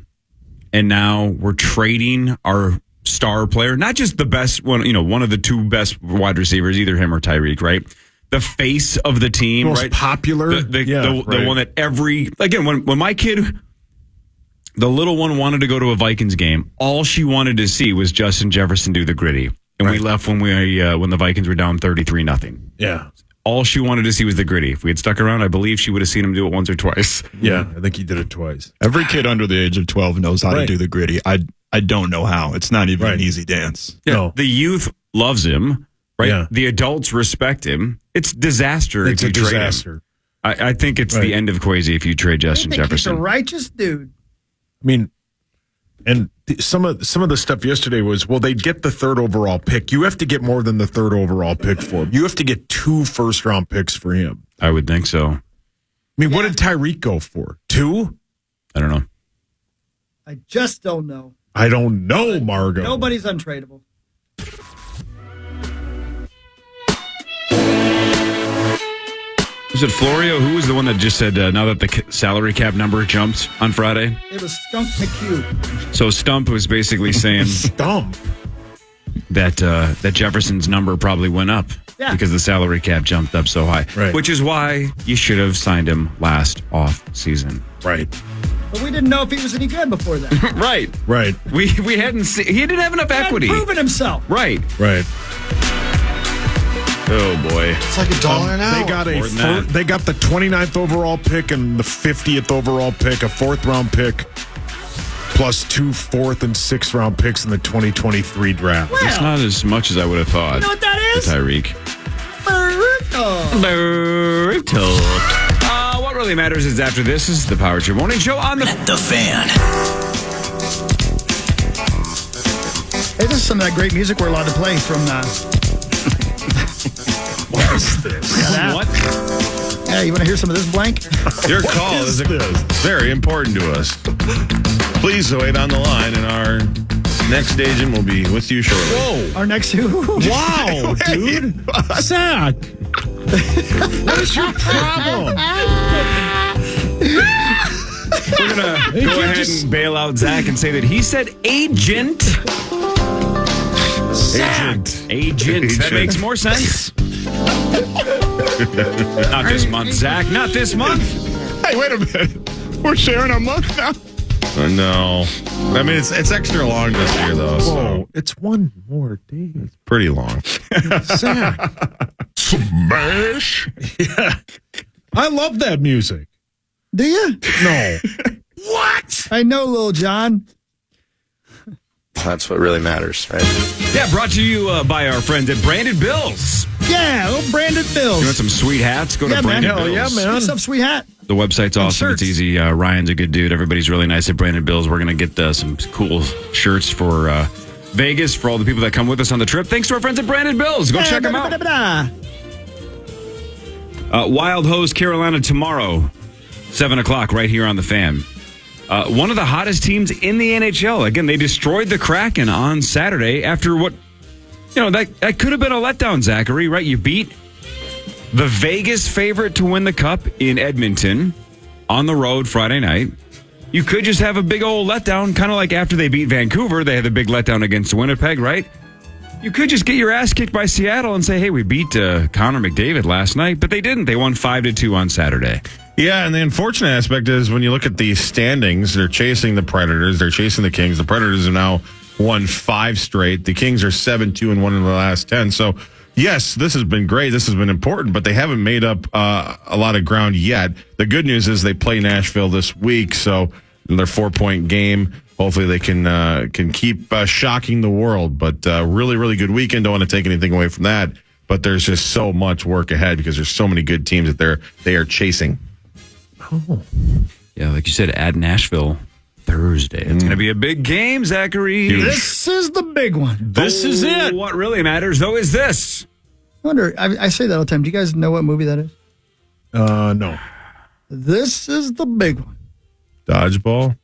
and now we're trading our star player, not just the best one, one of the 2 best wide receivers, either him or Tyreek, right? The face of the team, most right? popular. The one that when my kid, the little one, wanted to go to a Vikings game, all she wanted to see was Justin Jefferson do the gritty. And we left when the Vikings were down 33-0. Yeah. All she wanted to see was the gritty. If we had stuck around, I believe she would have seen him do it once or twice. Yeah, I think he did it twice. Every kid under the age of 12 knows how to do the gritty. I don't know how. It's not even an easy dance. Yeah, no. The youth loves him, right? Yeah. The adults respect him. It's disaster It's if you a trade disaster. him. I think it's the end of Kwesi if you trade Justin Jefferson. He's a righteous dude. I mean, and some of the stuff yesterday was, well, they'd get the 3rd overall pick. You have to get more than the 3rd overall pick for him. You have to get 2 first-round picks for him. I would think so. I mean, what did Tyreek go for? 2? I don't know. I just don't know. I don't know, Margo. Nobody's untradeable. Was it Florio? Who was the one that just said now that the salary cap number jumped on Friday? It was Skunk McHugh. So Stump was basically saying Stump that Jefferson's number probably went up because the salary cap jumped up so high. Right. Which is why you should have signed him last off season. Right. But we didn't know if he was any good before that. Right. Right. We hadn't seen, he didn't have enough equity. He hadn't proven himself. Right. Right. Oh boy. It's like $1 an hour. They got the 29th overall pick and the 50th overall pick, a 4th round pick, plus 2 4th and 6th round picks in the 2023 draft. Well, it's not as much as I would have thought. You know what that is? Tyreek. Burrito. What really matters is after this is the Power Trip Morning Show on the Fan. Hey, this is some of that great music we're allowed to play from. What is this? What? Yeah, you want to hear some of this blank? Your call is very important to us. Please wait on the line, and our next agent will be with you shortly. Whoa. Our next who? Wow, dude. Zach. What is your problem? We're going to go ahead and bail out Zach and say that he said agent. Agent. That makes more sense. Not this month, Zach. Not this month. Hey, wait a minute. We're sharing a month now. No. I mean, it's extra long this year, though. So Whoa, it's one more day. it's pretty long. Zach. Smash. Yeah. I love that music. Do you? No. What? I know, Lil John. That's what really matters, right? Yeah, brought to you by our friends at Branded Bills. Yeah, little Branded Bills. You want some sweet hats? Go to Branded Bills. Yeah, man. Get some sweet hat. The website's awesome. It's easy. Ryan's a good dude. Everybody's really nice at Branded Bills. We're going to get some cool shirts for Vegas for all the people that come with us on the trip. Thanks to our friends at Branded Bills. Go check them out. Wild Hose Carolina tomorrow, 7 o'clock, right here on the Fan. One of the hottest teams in the NHL. Again, they destroyed the Kraken on Saturday after what, that could have been a letdown, Zachary, right? You beat the Vegas favorite to win the Cup in Edmonton on the road Friday night. You could just have a big old letdown, kind of like after they beat Vancouver, they had a big letdown against Winnipeg, right? You could just get your ass kicked by Seattle and say, hey, we beat Connor McDavid last night, but they didn't. They won 5-2 on Saturday. Yeah, and the unfortunate aspect is when you look at the standings, they're chasing the Predators, they're chasing the Kings. The Predators have now won 5 straight. The Kings are 7-2 and 1 in the last 10. So, yes, this has been great. This has been important, but they haven't made up a lot of ground yet. The good news is they play Nashville this week, so their 4-point game. Hopefully they can keep shocking the world. But really, really good weekend. Don't want to take anything away from that. But there's just so much work ahead because there's so many good teams that they are chasing. Oh. Yeah, like you said, at Nashville Thursday. It's going to be a big game, Zachary. Huge. This is the big one. This is it. What really matters, though, is this. I wonder, I say that all the time. Do you guys know what movie that is? No. This is the big one. Dodgeball?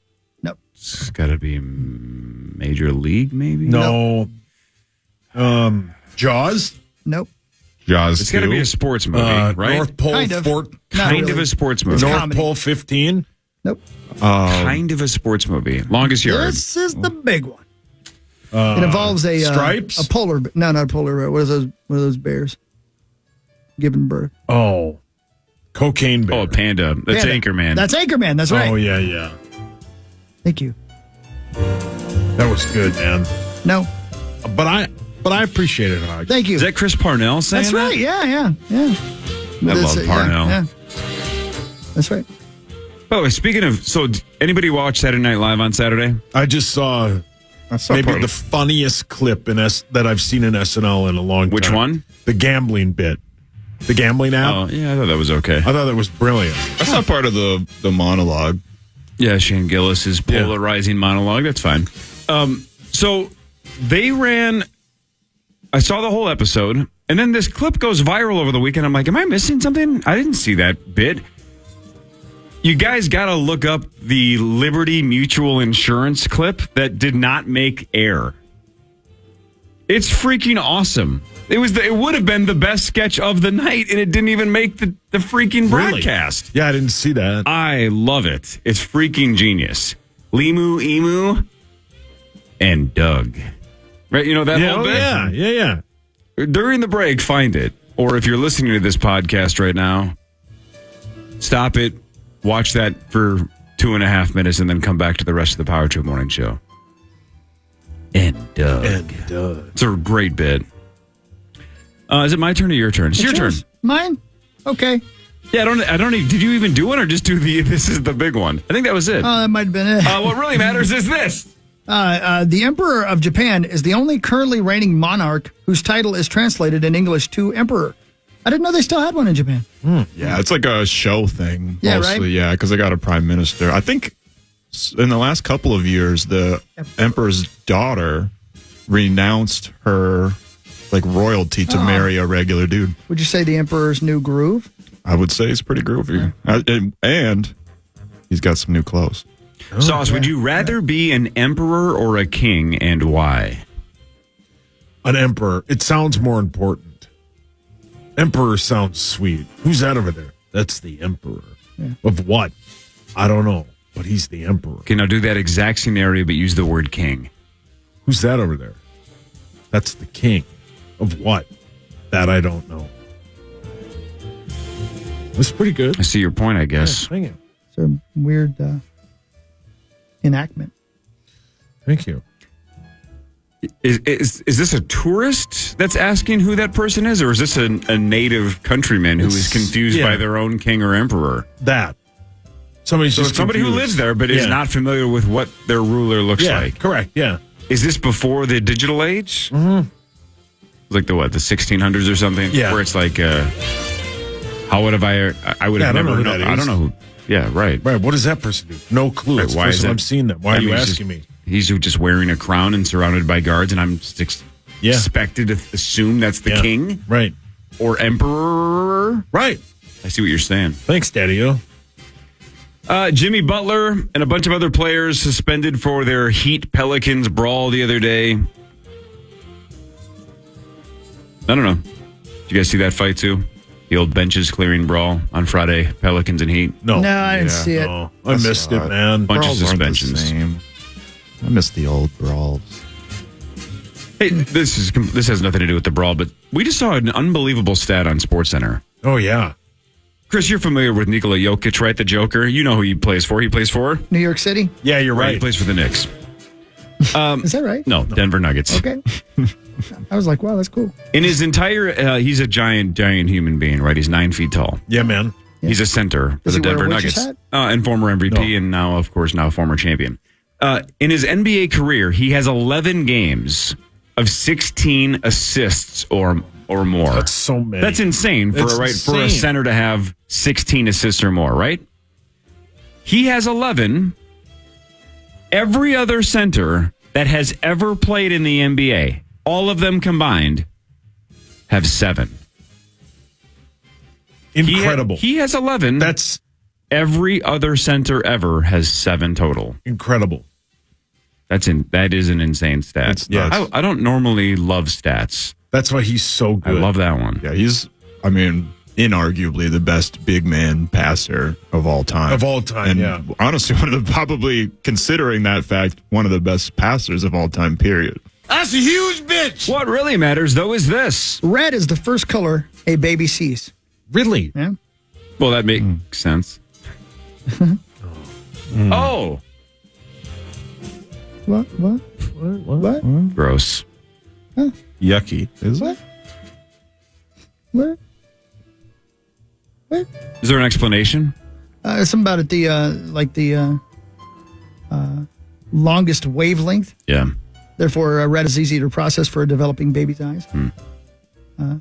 Nope. It's got to be Major League, maybe? No. Jaws? Nope. Jaws. It's got to be a sports movie, right? North Pole Kind of. Kind of a sports movie. North comedy. Pole 15? Nope. Kind of a sports movie. Longest Yard. This is the big one. It involves a Stripes? a polar. No, not a polar bear. What are those bears? Giving birth. Oh. Cocaine bear. Oh, a panda. That's Panda. Anchorman. That's Anchorman. That's right. Oh, yeah. Thank you. That was good, man. No. But I appreciate it, Hog. Thank you. Is that Chris Parnell saying That's right. that? Yeah. I love Parnell. Yeah. That's right. By the way, speaking of, so anybody watch Saturday Night Live on Saturday? I just saw maybe the funniest clip that I've seen in SNL in a long time. Which one? The gambling bit. The gambling app. Oh, yeah, I thought that was okay. I thought that was brilliant. That's not part of the monologue. Yeah, Shane Gillis's polarizing monologue. That's fine. So they ran, I saw the whole episode, and then this clip goes viral over the weekend. I'm like, am I missing something? I didn't see that bit. You guys got to look up the Liberty Mutual Insurance clip that did not make air. It's freaking awesome. It would have been the best sketch of the night, and it didn't even make the freaking broadcast. Really? Yeah, I didn't see that. I love it. It's freaking genius. Limu, Emu, and Doug. Right? You know that whole bit? Yeah. During the break, find it. Or if you're listening to this podcast right now, stop it, watch that for 2.5 minutes, and then come back to the rest of the Power Trip Morning Show. And Doug. It's a great bit. Is it my turn or your turn? It's your turn. Mine? Okay. Yeah, I don't even, did you even do one or just do this is the big one? I think that was it. Oh, that might have been it. What really matters is this. The Emperor of Japan is the only currently reigning monarch whose title is translated in English to Emperor. I didn't know they still had one in Japan. Yeah, it's like a show thing. Yeah, mostly. right? Yeah, because they got a prime minister. I think in the last couple of years, the emperor's daughter renounced her royalty to marry a regular dude. Would you say the Emperor's new groove? I would say it's pretty groovy. And he's got some new clothes. Sauce, would you rather be an emperor or a king, and why? An emperor. It sounds more important. Emperor sounds sweet. Who's that over there? That's the emperor. Yeah. Of what? I don't know, but he's the emperor. Okay, now do that exact scenario, but use the word king. Who's that over there? That's the king. Of what? That I don't know. That's pretty good. I see your point, I guess. Yeah, thank you. It's a weird enactment. Thank you. Is this a tourist that's asking who that person is, or is this a native countryman who is confused by their own king or emperor? That. Somebody who lives there but is not familiar with what their ruler looks like. Correct, yeah. Is this before the digital age? Mm-hmm. Like the 1600s or something? Yeah. Where it's like, how would have I would have never known. I don't know who. Yeah, right. Right. What does that person do? No clue. Right, It's the why first is time that? I'm seeing them. Why are you asking me? He's just wearing a crown and surrounded by guards, and I'm just expected to assume that's the king? Right. Or emperor? Right. I see what you're saying. Thanks, Daddy-O. Jimmy Butler and a bunch of other players suspended for their Heat Pelicans brawl the other day. I don't know. Did you guys see that fight too? The old benches clearing brawl on Friday, Pelicans and Heat. No, I didn't see it. No. I missed it, man. Bunch of Brawls aren't the suspensions. same. I miss the old brawls. Hey, this has nothing to do with the brawl, but we just saw an unbelievable stat on SportsCenter. Oh, yeah. Chris, you're familiar with Nikola Jokic, right? The Joker. You know who he plays for. He plays for New York City? Yeah, you're right. He plays for the Knicks. Is that right? No, Denver Nuggets. Okay. I was like, wow, that's cool. In his entire, he's a giant human being, right? He's 9 feet tall. Yeah, man. He's a center for Does the he wear a Denver witch's Nuggets. hat? And former MVP and now, of course, former champion. In his NBA career, he has 11 games of 16 assists or more. That's so many. That's insane for That's a center to have 16 assists or more, right? He has 11. Every other center that has ever played in the NBA, all of them combined, have 7. Incredible. He has 11. That's every other center ever has 7 total. incredible. That is an insane stat. It's nuts. I don't normally love stats. That's why he's so I good. love that one. Yeah, he's, inarguably the best big man passer of all time. Of all time, and yeah. honestly, probably considering that fact, one of the best passers of all time, period. That's a huge bitch. What really matters, though, is this. Red is the first color a baby sees. Really? Yeah. Well, that makes sense. Oh, What? gross. Yucky. Is it? What? Is there an explanation? Something about it, the longest wavelength. Yeah. Therefore, red is easy to process for a developing baby's eyes. I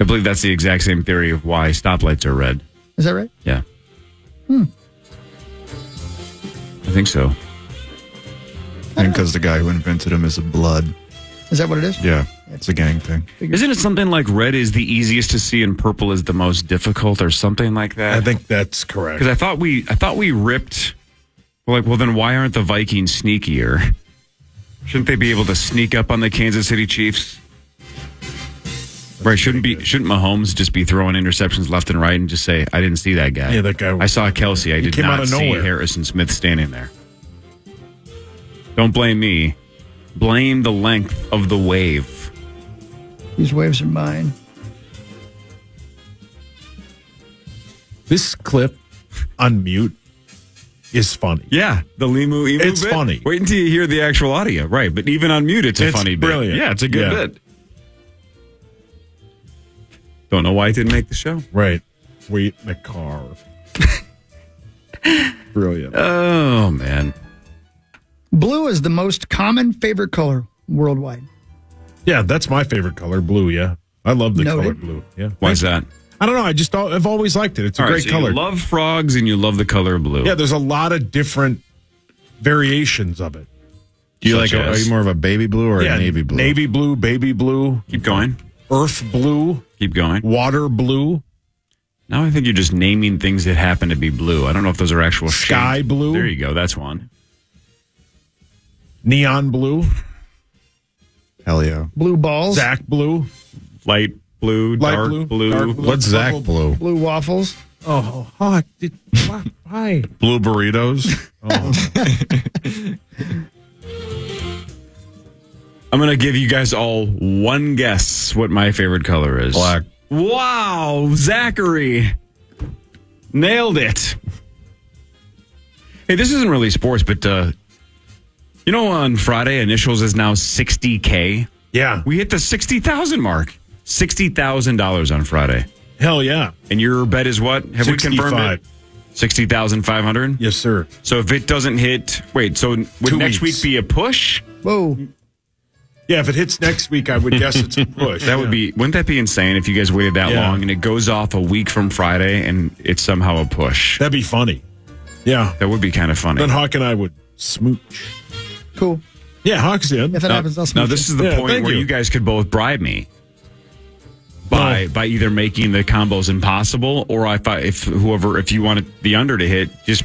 believe that's the exact same theory of why stoplights are red. Is that right? Yeah. I think so. And because the guy who invented him is a blood. Is that what it is? Yeah, it's a gang thing. Isn't it something like red is the easiest to see and purple is the most difficult or something like that? I think that's correct. Because I thought we ripped. Well, then why aren't the Vikings sneakier? Shouldn't they be able to sneak up on the Kansas City Chiefs? Right? Shouldn't Mahomes just be throwing interceptions left and right and just say, "I didn't see that guy. Yeah, that guy. I saw Kelsey. I did came out not of see nowhere. Harrison Smith standing there." Don't blame me. Blame the length of the wave. These waves are mine. This clip on mute is funny. Yeah, the Limu Emu It's bit. funny. Wait until you hear the actual audio. Right, but even on mute, it's a funny brilliant. bit. Yeah, it's a good Yeah. bit. Don't know why it didn't make the show. Right. Wait in the car. Brilliant. Oh, man. Blue is the most common favorite color worldwide. Yeah, that's my favorite color, blue, yeah. I love the Noted. color blue. Yeah. Why is that? I don't know. I've always liked it. It's a All right, great so color. You love frogs and you love the color blue. Yeah, there's a lot of different variations of it. Do you Such are as? you more of a baby blue or a navy blue? Navy blue, baby blue, Keep going. earth blue, Keep going. water blue, Now I think you're just naming things that happen to be blue. I don't know if those are actual sky shades. blue, There you go. That's one. neon blue, Hell yeah. Blue balls. Zach blue. Light blue, Light dark blue, blue. dark blue. What's Zach blue? Blue waffles. Oh, why? Blue burritos? I'm going to give you guys all one guess what my favorite color is. Black. Wow, Zachary. Nailed it. Hey, this isn't really sports, but you know on Friday, Initials is now 60K. Yeah. We hit the 60,000 mark. $60,000 on Friday. Hell yeah. And your bet is what? Have we confirmed it? 60,500? Yes, sir. So if it doesn't hit, wait, so would 2 next weeks. week be a push? Whoa. Yeah, if it hits next week, I would guess it's a push. Wouldn't that be insane if you guys waited that long and it goes off a week from Friday and it's somehow a push? That'd be funny. Yeah. That would be kind of funny. Then Hawk and I would smooch. Cool. Yeah, Hawk's in. If it happens, I'll smooch. Now, this is the point where you guys could both bribe me by either making the combos impossible or if you want the under to hit, just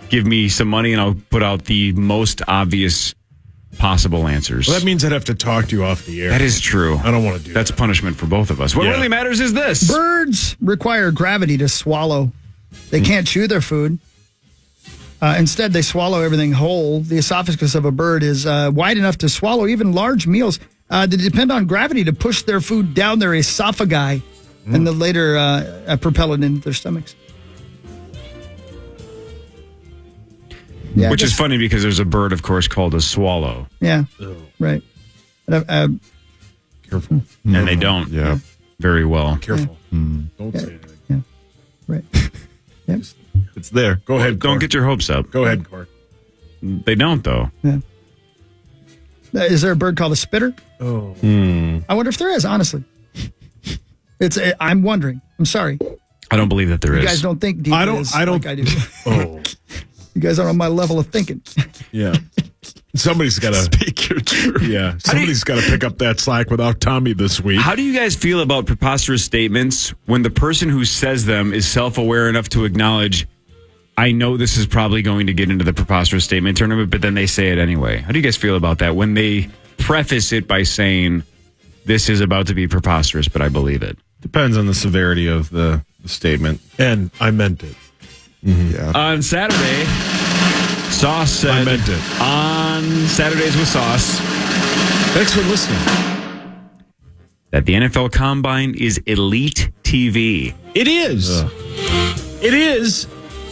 give me some money and I'll put out the most obvious possible answers. Well, that means I'd have to talk to you off the air. That is true. I don't want to do That's punishment for both of us. What really matters is this. Birds require gravity to swallow. They can't chew their food. Instead, they swallow everything whole. The esophagus of a bird is wide enough to swallow even large meals. They depend on gravity to push their food down their esophagi and then later propel it into their stomachs. Yeah, which is funny because there's a bird, of course, called a swallow. Yeah, right. Careful. And they don't very well. Careful. Don't say anything. Yeah, right. Yep. It's there. Go ahead. Don't get your hopes up. Go ahead, Cork. They don't, though. Yeah. Is there a bird called a spitter? Oh. I wonder if there is, honestly. I'm wondering. I'm sorry. I don't believe that there is. You guys don't think deep I don't like I do. Oh. You guys aren't on my level of thinking. Yeah. Somebody's got to speak your truth. Yeah. Somebody's got to pick up that slack without Tommy this week. How do you guys feel about preposterous statements when the person who says them is self-aware enough to acknowledge, I know this is probably going to get into the preposterous statement tournament, but then they say it anyway? How do you guys feel about that when they preface it by saying, this is about to be preposterous, but I believe it? Depends on the severity of the statement. And I meant it. Mm-hmm. Yeah. On Saturday, Sauce said, I meant it. On Saturdays with Sauce, thanks for listening, that the NFL Combine is elite TV. It is. It is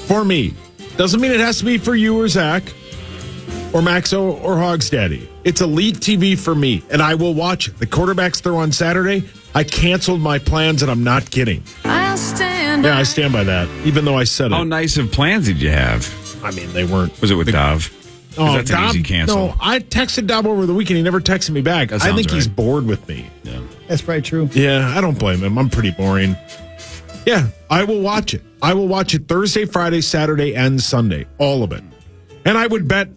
for me. Doesn't mean it has to be for you or Zach or Maxx or Hogs Daddy. It's elite TV for me, and I will watch it. The quarterbacks throw on Saturday. I canceled my plans, and I'm not kidding. I'll stand I stand by that, even though I said it. How nice of plans did you have? I mean, they weren't. Was it with Dov? Oh, that's an easy cancel. No, I texted Dov over the weekend. He never texted me back. I think he's bored with me. Yeah. That's probably true. Yeah, I don't blame him. I'm pretty boring. Yeah, I will watch it. I will watch it Thursday, Friday, Saturday, and Sunday. All of it. And I would bet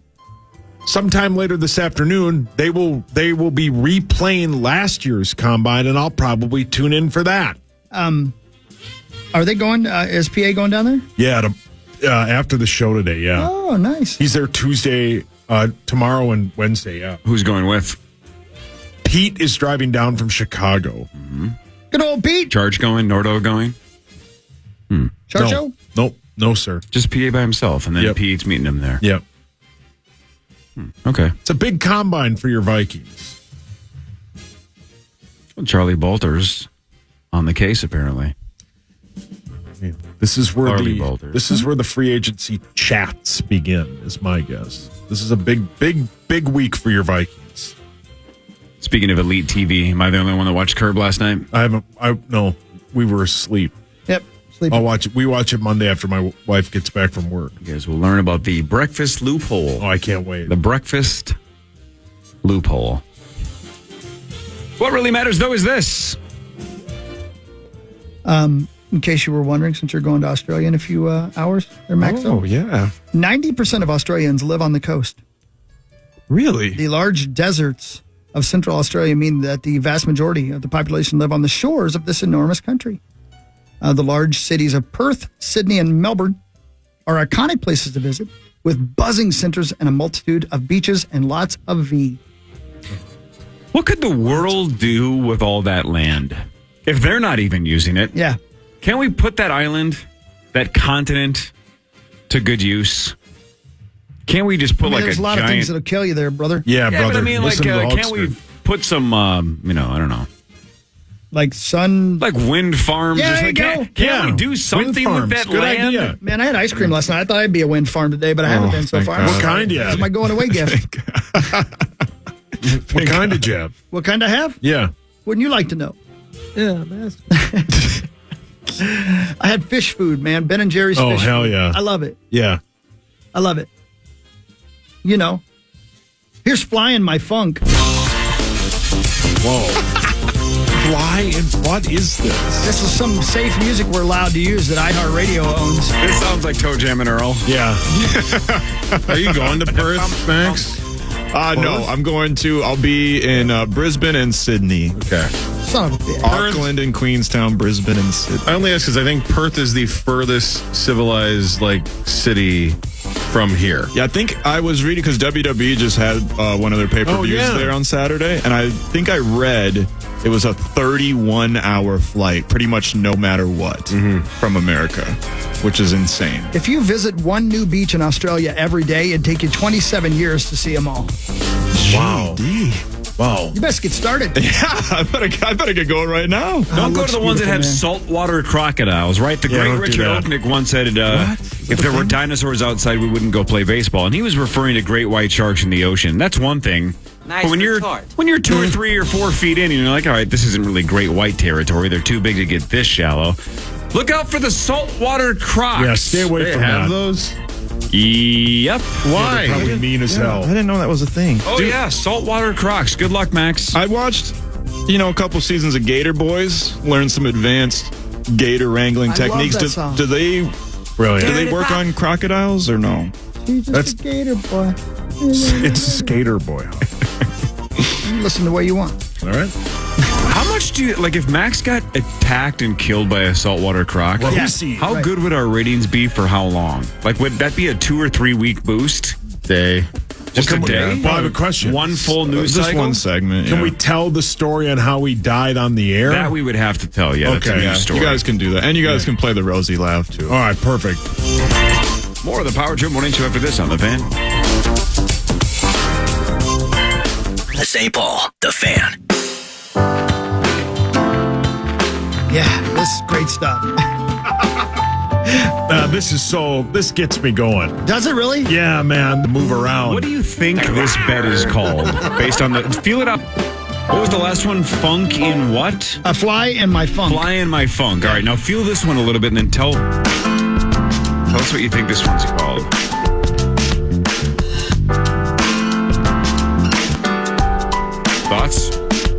sometime later this afternoon they will be replaying last year's Combine, and I'll probably tune in for that. Are they going? Is PA going down there? Yeah, after the show today. Yeah. Oh, nice. He's there Tuesday, tomorrow, and Wednesday. Yeah. Who's going with? Pete is driving down from Chicago. Mm-hmm. Good old Pete. Charge going? Nordo going? Charcho? No, sir. Just PA by himself, and then Pete's meeting him there. Yep. Okay. It's a big combine for your Vikings. Well, Charlie Bolter's on the case, apparently. This is where Bolters. the free agency chats begin, is my guess. This is a big week for your Vikings. Speaking of elite TV, am I the only one that watched Curb last night? No, we were asleep. Yep. Sleeping. I'll watch it. We watch it Monday after my wife gets back from work. You guys will learn about the breakfast loophole. Oh, I can't wait. The breakfast loophole. What really matters, though, is this. In case you were wondering, since you're going to Australia in a few hours, there, Maxx. Oh, yeah. 90% of Australians live on the coast. Really? The large deserts of Central Australia mean that the vast majority of the population live on the shores of this enormous country. The large cities of Perth, Sydney, and Melbourne are iconic places to visit, with buzzing centers and a multitude of beaches and lots of V. What could the world do with all that land if they're not even using it? Yeah. Can we put that island, that continent, to good use? Can't we just put there's a lot of things that'll kill you there, brother. Yeah, brother. But I mean, like, can't we put some, I don't know. Like like wind farms. Yeah, or there something. you go. Can't we do something with that Good land? idea. Man, I had ice cream last night. I thought I'd be a wind farm today, but I haven't been so far. What kind you This have? is my going away gift. What kind did you have? What kind I have? Yeah. Wouldn't you like to know? Yeah, man. I had fish food, man. Ben and Jerry's Oh, fish hell food. yeah. I love it. Yeah. I love it. You know, Here's Flying My Funk. Whoa. Fly and what is this? This is some safe music we're allowed to use that iHeartRadio owns. This sounds like Toe Jam and Earl. Yeah. Are you going to Perth, Max? No, I'll be in Brisbane and Sydney. Okay. Son of a bitch. Auckland and Queenstown, Brisbane and Sydney. I only ask because I think Perth is the furthest civilized city from here. Yeah, I think I was reading because WWE just had one of their pay-per-views there on Saturday, and I think I read it was a 31-hour flight, pretty much no matter what, from America, which is insane. If you visit one new beach in Australia every day, it'd take you 27 years to see them all. Wow. Wow. You best get started. Yeah, I better get going right now. Don't go to the ones that have saltwater crocodiles, right? The great Richard Oaknick once said, if there were dinosaurs outside, we wouldn't go play baseball. And he was referring to great white sharks in the ocean. That's one thing. Nice but when you're 2 or 3 or 4 feet in, and you're like, all right, this isn't really great white territory. They're too big to get this shallow. Look out for the saltwater crocs. Yeah, stay away from that. Those? Yep. Why? They're probably mean as hell. I didn't know that was a thing. Oh, yeah, saltwater crocs. Good luck, Max. I watched, a couple seasons of Gator Boys, learned some advanced gator wrangling techniques. Love that song. Do they Brilliant. do they work on crocodiles or no? He's just a gator boy. It's Skater Boy. You listen the way you want. All right. How much do you, if Max got attacked and killed by a saltwater croc, Well, how good would our ratings be for how long? Would that be a 2 or 3 week boost? Day. Just a day? Well, I have a question. One full news Just cycle? one segment. Can we tell the story on how he died on the air? That we would have to tell you. That's a Okay. news story. You guys can do that. And you guys can play the Rosie laugh, too. All right, perfect. More of the Power Trip Morning Show after this on The Fan. The St. Paul, The Fan. Yeah, this is great stuff. This gets me going. Does it really? Yeah, man. Move around. What do you think this bet is called? Based on feel it up. What was the last one? Funk in what? A Fly in My Funk. Fly in my funk. All right, now feel this one a little bit and then tell us what you think this one's called. Thoughts?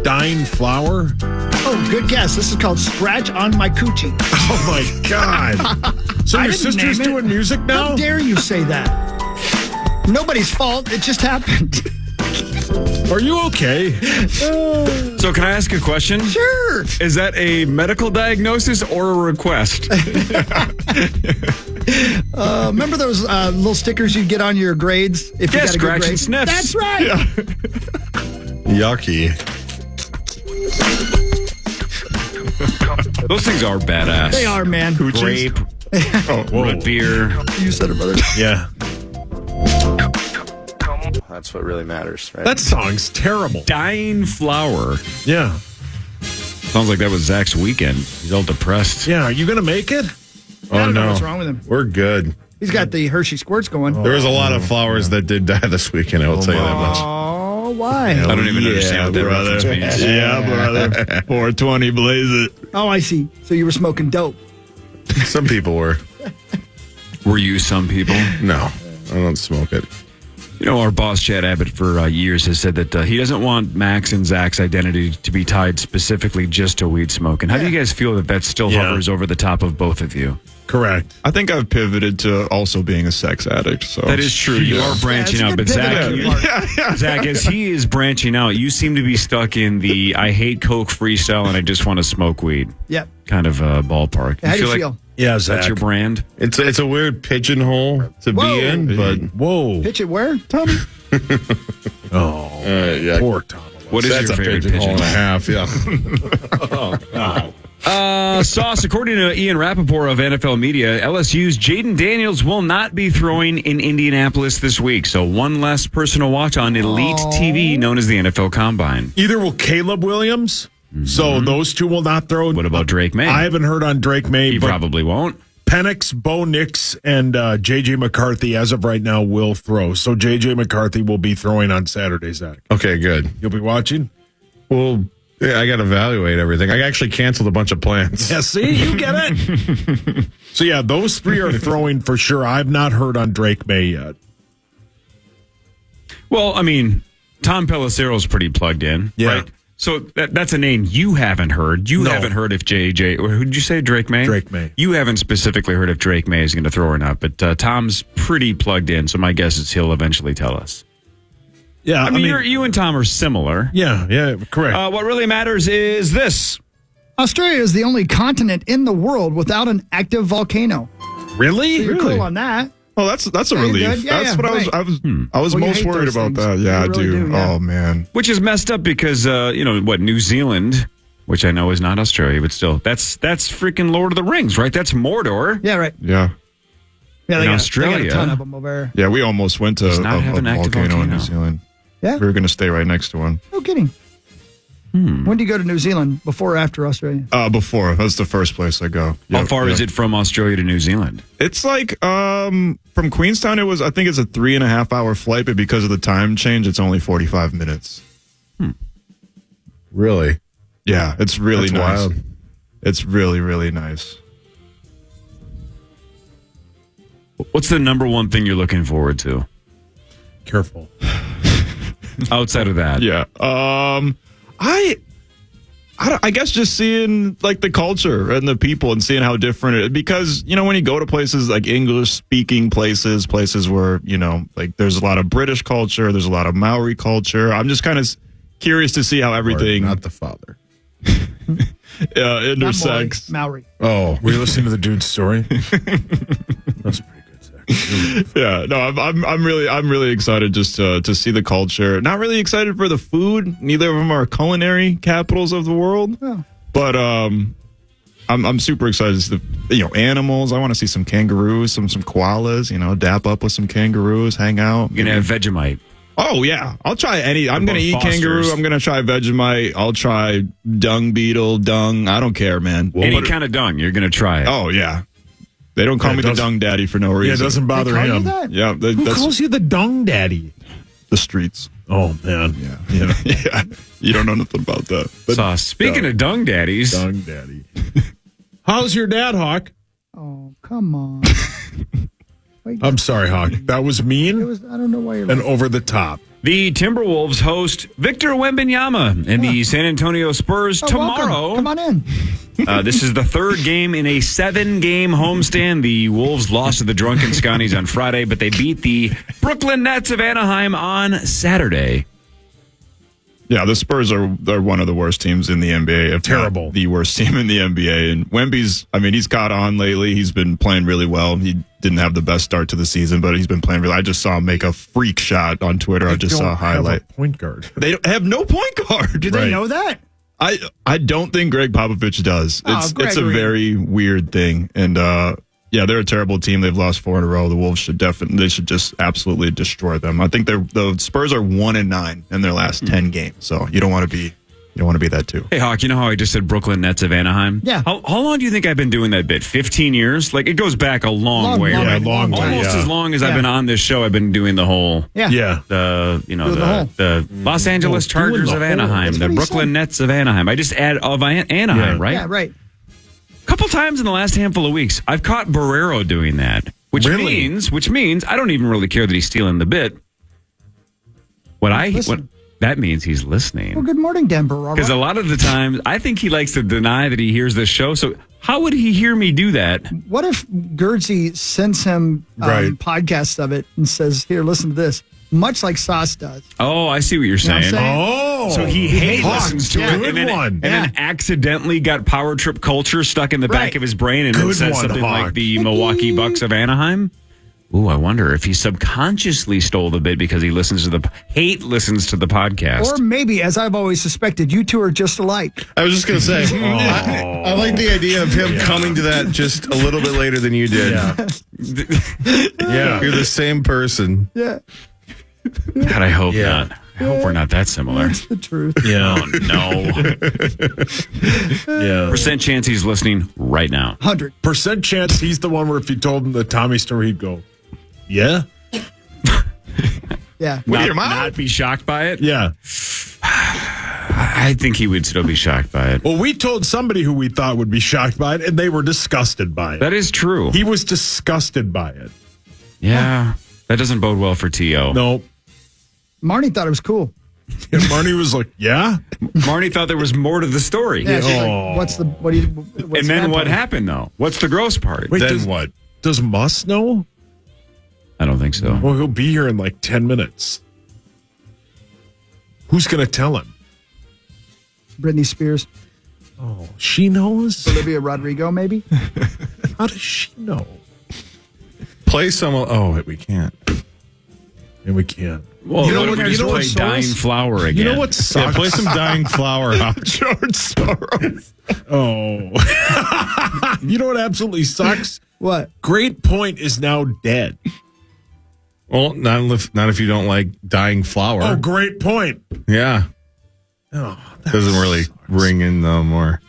Dying flower? Oh, good guess. This is called Scratch on My Coochie. Oh, my God. So I your didn't sister's name it. doing music now? How dare you say that? Nobody's fault. It just happened. Are you okay? So can I ask a question? Sure. Is that a medical diagnosis or a request? Remember those little stickers you'd get on your grades? If you got a good Scratch grade? and sniffs. That's right. Yucky. Those things are badass. They are, man. Grape, root beer. You said it, brother. Yeah. That's what really matters, right? That song's terrible. Dying flower. Yeah. Sounds like that was Zach's weekend. He's all depressed. Yeah, are you going to make it? I don't know what's wrong with him. We're good. He's got the Hershey squirts going. There was a lot of flowers that did die this weekend, I will tell you that much. Oh, why? I don't even understand what that reference means. Yeah, brother. 420, blaze it. Oh, I see. So you were smoking dope. Some people were. Were you some people? No, I don't smoke it. You know, our boss, Chad Abbott, for years has said that he doesn't want Max and Zach's identity to be tied specifically just to weed smoking. How do you guys feel that still hovers over the top of both of you? Correct. I think I've pivoted to also being a sex addict. So that is true. You are branching out, but Zach, Zach, as he is branching out, you seem to be stuck in the I hate Coke freestyle and I just want to smoke weed. Yep. Kind of ballpark. How do you feel? Yeah, Zach. That's your brand. It's a weird pigeonhole to be in, but Pitch it where, Tommy? yeah. Poor Tom. What is That's your a favorite pigeonhole and a pigeon? half? Yeah. Oh, God. Sauce, according to Ian Rappaport of NFL Media, LSU's Jaden Daniels will not be throwing in Indianapolis this week. So one less person to watch on Elite TV, known as the NFL Combine. Either will Caleb Williams. So those two will not throw. What about Drake May? I haven't heard on Drake May. He but probably won't. Penix, Bo Nix, and J.J. McCarthy, as of right now, will throw. So J.J. McCarthy will be throwing on Saturday, Zach. Okay, good. You'll be watching? Well, yeah, I got to evaluate everything. I actually canceled a bunch of plans. Yeah, see? You get it? So, yeah, those three are throwing for sure. I've not heard on Drake May yet. Well, I mean, Tom Pelissero's pretty plugged in, right? So that's a name you haven't heard. You haven't heard if JJ, or who did you say, Drake May? Drake May. You haven't specifically heard if Drake May is going to throw or not, but Tom's pretty plugged in, so my guess is he'll eventually tell us. Yeah, I mean you and Tom are similar. Yeah, correct. What really matters is this. Australia is the only continent in the world without an active volcano. Really? So you're cool on that. Oh, that's a Yeah, you're relief. good. Yeah, That's what right. I was Well, you most hate worried those about things. that. Yeah, You I really do. do, yeah. Oh man. Which is messed up because, New Zealand, which I know is not Australia, but still, that's freaking Lord of the Rings, right? That's Mordor. Yeah, right. Yeah. Yeah, In they Australia. got a ton of them over there. Yeah, we almost went to Does a not have an active volcano in volcano. New Zealand. Yeah? We were going to stay right next to one. No kidding. When do you go to New Zealand? Before or after Australia? Before. That's the first place I go. How far is it from Australia to New Zealand? It's like from Queenstown. I think it's a 3.5 hour flight, but because of the time change, it's only 45 minutes. Really? Yeah, it's really That's nice. wild. It's really, really nice. What's the number one thing you're looking forward to? Careful. Outside of that. Yeah. I guess just seeing like the culture and the people and seeing how different it is, because when you go to places like English speaking places where like there's a lot of British culture, there's a lot of Maori culture. I'm just kind of curious to see how everything Not the father. intersects. Maori. Oh, Were you listening to the dude's story? That's pretty good, Zach. Yeah, no, I'm really excited just to see the culture. Not really excited for the food. Neither of them are culinary capitals of the world. Oh. But I'm super excited to see the animals. I want to see some kangaroos, some koalas. Dap up with some kangaroos, hang out. You're going to have Vegemite. Oh yeah, I'll try any. I'm gonna eat Foster's. kangaroo. I'm gonna try Vegemite. I'll try dung beetle, dung. I don't care, man. Any kind of dung, you're going to try it. Oh yeah. They don't call Yeah, me the dung daddy for no reason. Yeah, it doesn't bother They call you him. that? Yeah, Who that's calls you the dung daddy? the streets. Oh, man. Yeah. Yeah. You don't know nothing about that. But So, speaking of dung daddies, Dung daddy. How's your dad, Hawk? Oh, come on. Wait, I'm sorry, Hawk. That was mean I don't know why you're and over the top. the Timberwolves host Victor Wembanyama and the San Antonio Spurs tomorrow. Welcome. Come on in. This is the third game in a 7-game homestand. The Wolves lost to the Drunken Scotties on Friday, but they beat the Brooklyn Nets of Anaheim on Saturday. yeah, the Spurs are one of the worst teams in the NBA. If Terrible. not the worst team in the NBA. And Wemby's, he's caught on lately. He's been playing really well. He didn't have the best start to the season, but he's been playing really. I just saw him make a freak shot on Twitter. I just saw a Don't highlight. have a point guard. They don't have no point guard. Do they know that? I don't think Greg Popovich does. It's a Gregory. very weird thing. And yeah, they're a terrible team. They've lost 4 in a row. The Wolves should just absolutely destroy them. I think the Spurs are 1-9 in their last 10 games. So you don't want to be that too. Hey, Hawk, you know how I just said Brooklyn Nets of Anaheim? Yeah. How long do you think I've been doing that bit? 15 years? Like, it goes back a long way. long, right? long way, Almost yeah. as long as I've Yeah. been on this show, I've been doing the whole... Yeah. Yeah. The Los Angeles doing Chargers the of whole- Anaheim, that's the what he Brooklyn said. Nets of Anaheim. I just add of Anaheim, Yeah. right? Yeah, right. A couple times in the last handful of weeks, I've caught Burrito doing that, which Really? means I don't even really care that he's stealing the bit. What that means he's listening. Well, good morning, Denver. All Because a right. lot of the times, I think he likes to deny that he hears this show. So how would he hear me do that? What if Gertzy sends him Right. podcasts of it and says, here, listen to this, much like Sauce does. Oh, I see what you're You know what I'm saying. saying? Oh. So he hate listens to Yeah. it, Good and one. then accidentally got Power Trip culture stuck in the back Right. of his brain, and then Good says one, something Hawk. like the Milwaukee Bucks of Anaheim. Ooh, I wonder if he subconsciously stole the bit because he listens to the podcast. Or maybe, as I've always suspected, you two are just alike. I was just going to say, I like the idea of him coming to that just a little bit later than you did. Yeah. Yeah. You're the same person. Yeah, God, I hope Yeah. not. I hope we're not that similar. that's the truth. Yeah. Oh, no. Yeah. Percent chance he's listening right now. 100. Chance he's the one where if you told him the Tommy story, he'd go, yeah? Yeah. Not be shocked by it? Yeah. I think he would still be shocked by it. Well, we told somebody who we thought would be shocked by it, and they were disgusted by it. That is true. He was disgusted by it. Yeah. That doesn't bode well for T.O. No. Marnie thought it was cool. And Marnie was like, yeah? Marnie thought there was more to the story. Yeah, she's like, what's And then what happened, though? What's the gross part? Wait, Then what? Does Muss know? I don't think so. Well, he'll be here in like 10 minutes. Who's going to tell him? Britney Spears. Oh, she knows? Olivia Rodrigo, maybe? How does she know? Play some. Oh, we can't. And we can't. Well, You know what what- if we you just know play what Dying Soros- Flower again? You know what sucks? Yeah, play some Dying Flower. George Soros. Oh. You know what absolutely sucks? What? Great Point is now dead. Well, not if you don't like Dying Flower. Oh, Great Point. Yeah. Oh, Doesn't really ring in no more.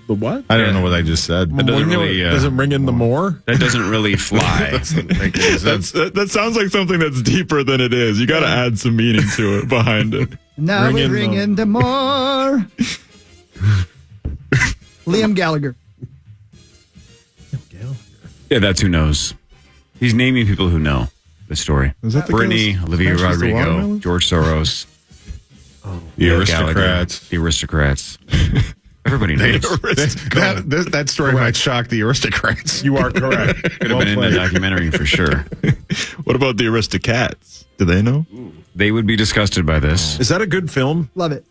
The what? I don't know what I just said. That doesn't really, doesn't ring in the more? That doesn't really fly. Doesn't make any sense. That sounds like something that's deeper than it is. You got to add some meaning to it behind it. Now we ring in the more. Liam Gallagher. Yeah, that's who knows. He's naming people who know the story. Is that the Britney, girls- Olivia Smashes the Rodrigo, Watermelon? George Soros, The Gallagher, aristocrats. the aristocrats. Everybody knows. That story might shock the aristocrats. You are correct. Could have been in the documentary for sure. What about the Aristocats? Do they know? They would be disgusted by this. Is that a good film? Love it.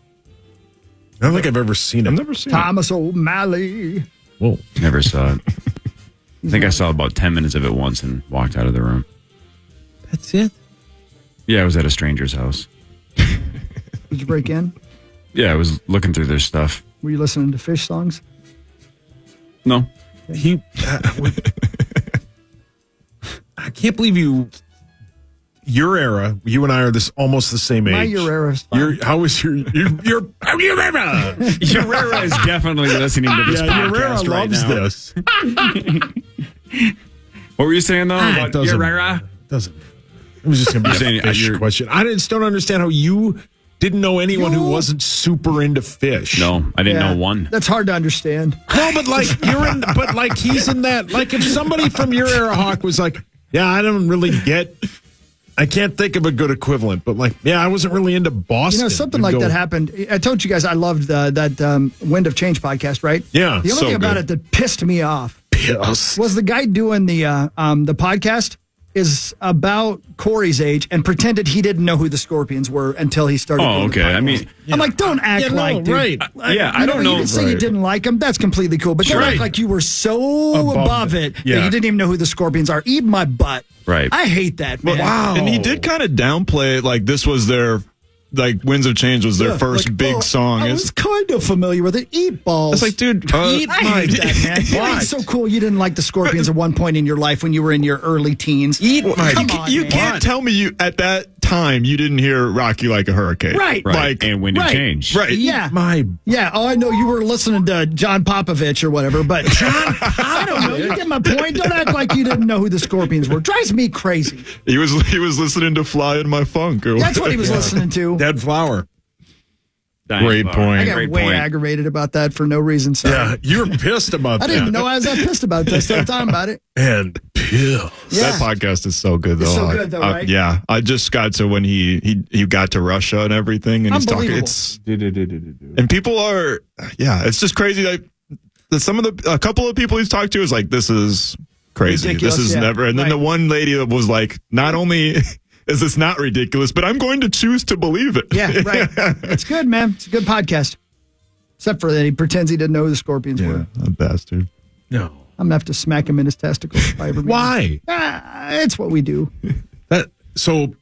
I don't think I've ever seen it. I've never seen Thomas O'Malley. Whoa. Never saw it. I think I saw about 10 minutes of it once and walked out of the room. That's it? Yeah, I was at a stranger's house. Did you break in? Yeah, I was looking through their stuff. Were you listening to Fish songs? No. I can't believe your era, you and I are almost the same age. My era is fine. How was your era? Urera is definitely listening to this podcast Urera right loves now. this. What were you saying, though, about doesn't- Urera? Doesn't. It was just going to be saying, a fish you're- question. I just don't understand how you didn't know anyone who wasn't super into fish. No, I didn't know one. That's hard to understand. No, but like he's in that. Like if somebody from your era, Hawk, was like, yeah, I don't really get. I can't think of a good equivalent, but like, yeah, I wasn't really into Boston. You know, something like that happened. I told you guys I loved that Wind of Change podcast, right? Yeah, The only so thing about good. it that pissed me off was the guy doing the podcast is about Corey's age and pretended he didn't know who the Scorpions were until he started. Oh, doing the okay. I podcast. mean, I'm like, don't act like, dude. right. I don't know. You can say you didn't like him. That's completely cool. But don't Right. act like you were so above it that Yeah. you didn't even know who the Scorpions are. Eat my butt. Right. I hate that, man. Wow. And he did kind of downplay it, like this was their, like Winds of Change was their Yeah, first like, big oh, song. I was kind of familiar with it. Eat balls. It's like, dude, I hate that, man. It ain't so cool you didn't like the Scorpions at one point in your life when you were in your early teens. Come on, you man. can't tell me you at that time you didn't hear Rocky Like a Hurricane. Right. Like, and Wind of Right. Change. right. Yeah. My Yeah. Oh, I know you were listening to John Popovich or whatever, but I don't know. You get my point. Don't act like you didn't know who the Scorpions were. Drives me crazy. He was listening to Fly in My Funk. Or That's what he was listening to. dead flower. Great point. I got Great way point. aggravated about that for no reson. Sorry. Yeah, you were pissed about I that. didn't even know I was that pissed about this. Still talking about it. And pill. Yeah. That podcast is so good, though. It's so good, though, right? Yeah, I just got to when he got to Russia and everything, and he's talking. Unbelievable. And people are, it's just crazy. Like a couple of people he's talked to is like, this is crazy. Ridiculous, This is yeah. never. And then the Right. one lady that was like, not only is this not ridiculous, but I'm going to choose to believe it. Yeah, right. It's good, man. It's a good podcast. Except for that he pretends he didn't know who the Scorpions were. A bastard. No. I'm going to have to smack him in his testicles if I ever meet him. Why? It's what we do. So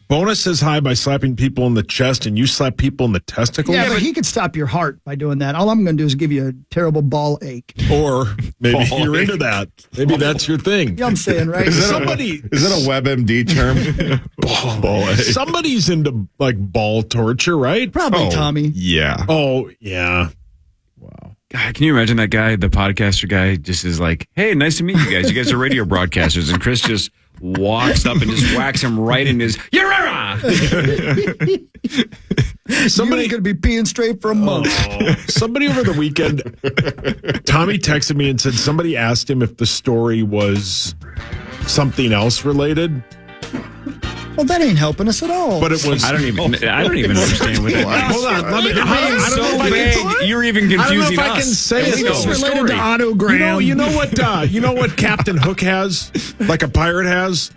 Bonus says hi by slapping people in the chest, and you slap people in the testicles? Yeah, but he could stop your heart by doing that. All I'm going to do is give you a terrible ball ache. Or maybe Ball you're ache. into that. Maybe that's your thing. You know what I'm saying, right? Is that Somebody- a WebMD term? Ball ache. Somebody's into like ball torture, right? Probably Tommy. Yeah. Oh, yeah. God, can you imagine that guy, the podcaster guy, just is like, hey, nice to meet you guys. You guys are radio broadcasters. And Chris just walks up and just whacks him right in his Urera! Somebody could be peeing straight for a month. Somebody over the weekend, Tommy texted me and said somebody asked him if the story was something else related. Well, that ain't helping us at all. But it was. I don't even understand what that was. Hold on. Let me, You're I being don't know so if I vague. can- You're even I don't know confusing if I can us. say At it. least though. it's the related to story. autogram. You know what Captain Hook has, like a pirate has,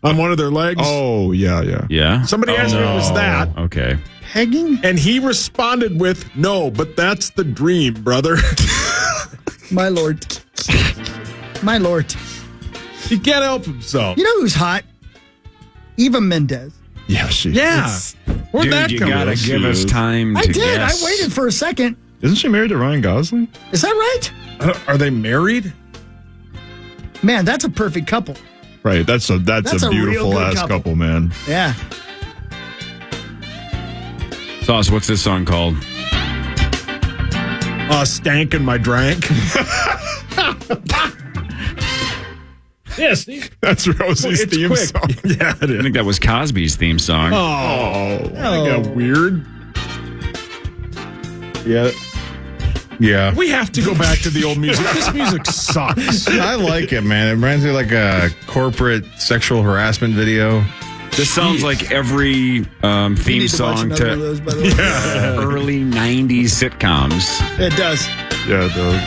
on one of their legs. Oh yeah. Yeah. Somebody asked me if it was that, Okay. Pegging? and he responded with, "No, but that's the dream, brother." My lord. My lord. He can't help himself. You know who's hot? Eva Mendes. Yeah, she. Yeah. Where'd Dude, that you come gotta from? give us time I to did. guess. I waited for a second. Isn't she married to Ryan Gosling? Is that right? Are they married? Man, that's a perfect couple. Right. That's a real beautiful good ass couple, man. Yeah. Sauce, what's this song called? Stank in my drank. Yes, That's Rosie's it's theme quick. song. Yeah, it I is. think that was Cosby's theme song. Oh, that got weird. Yeah. We have to go back to the old music. This music sucks. I like it, man. It reminds me of like a corporate sexual harassment video. This sounds like every You theme need to watch song another one of to those, by the way. early 90s sitcoms. It does. Yeah, it does.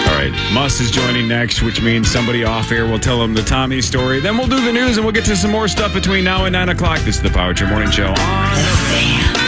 All right, Muss is joining next, which means somebody off air will tell him the Tommy story. Then we'll do the news and we'll get to some more stuff between now and 9 o'clock. This is the Power Trip Morning Show on the Fan.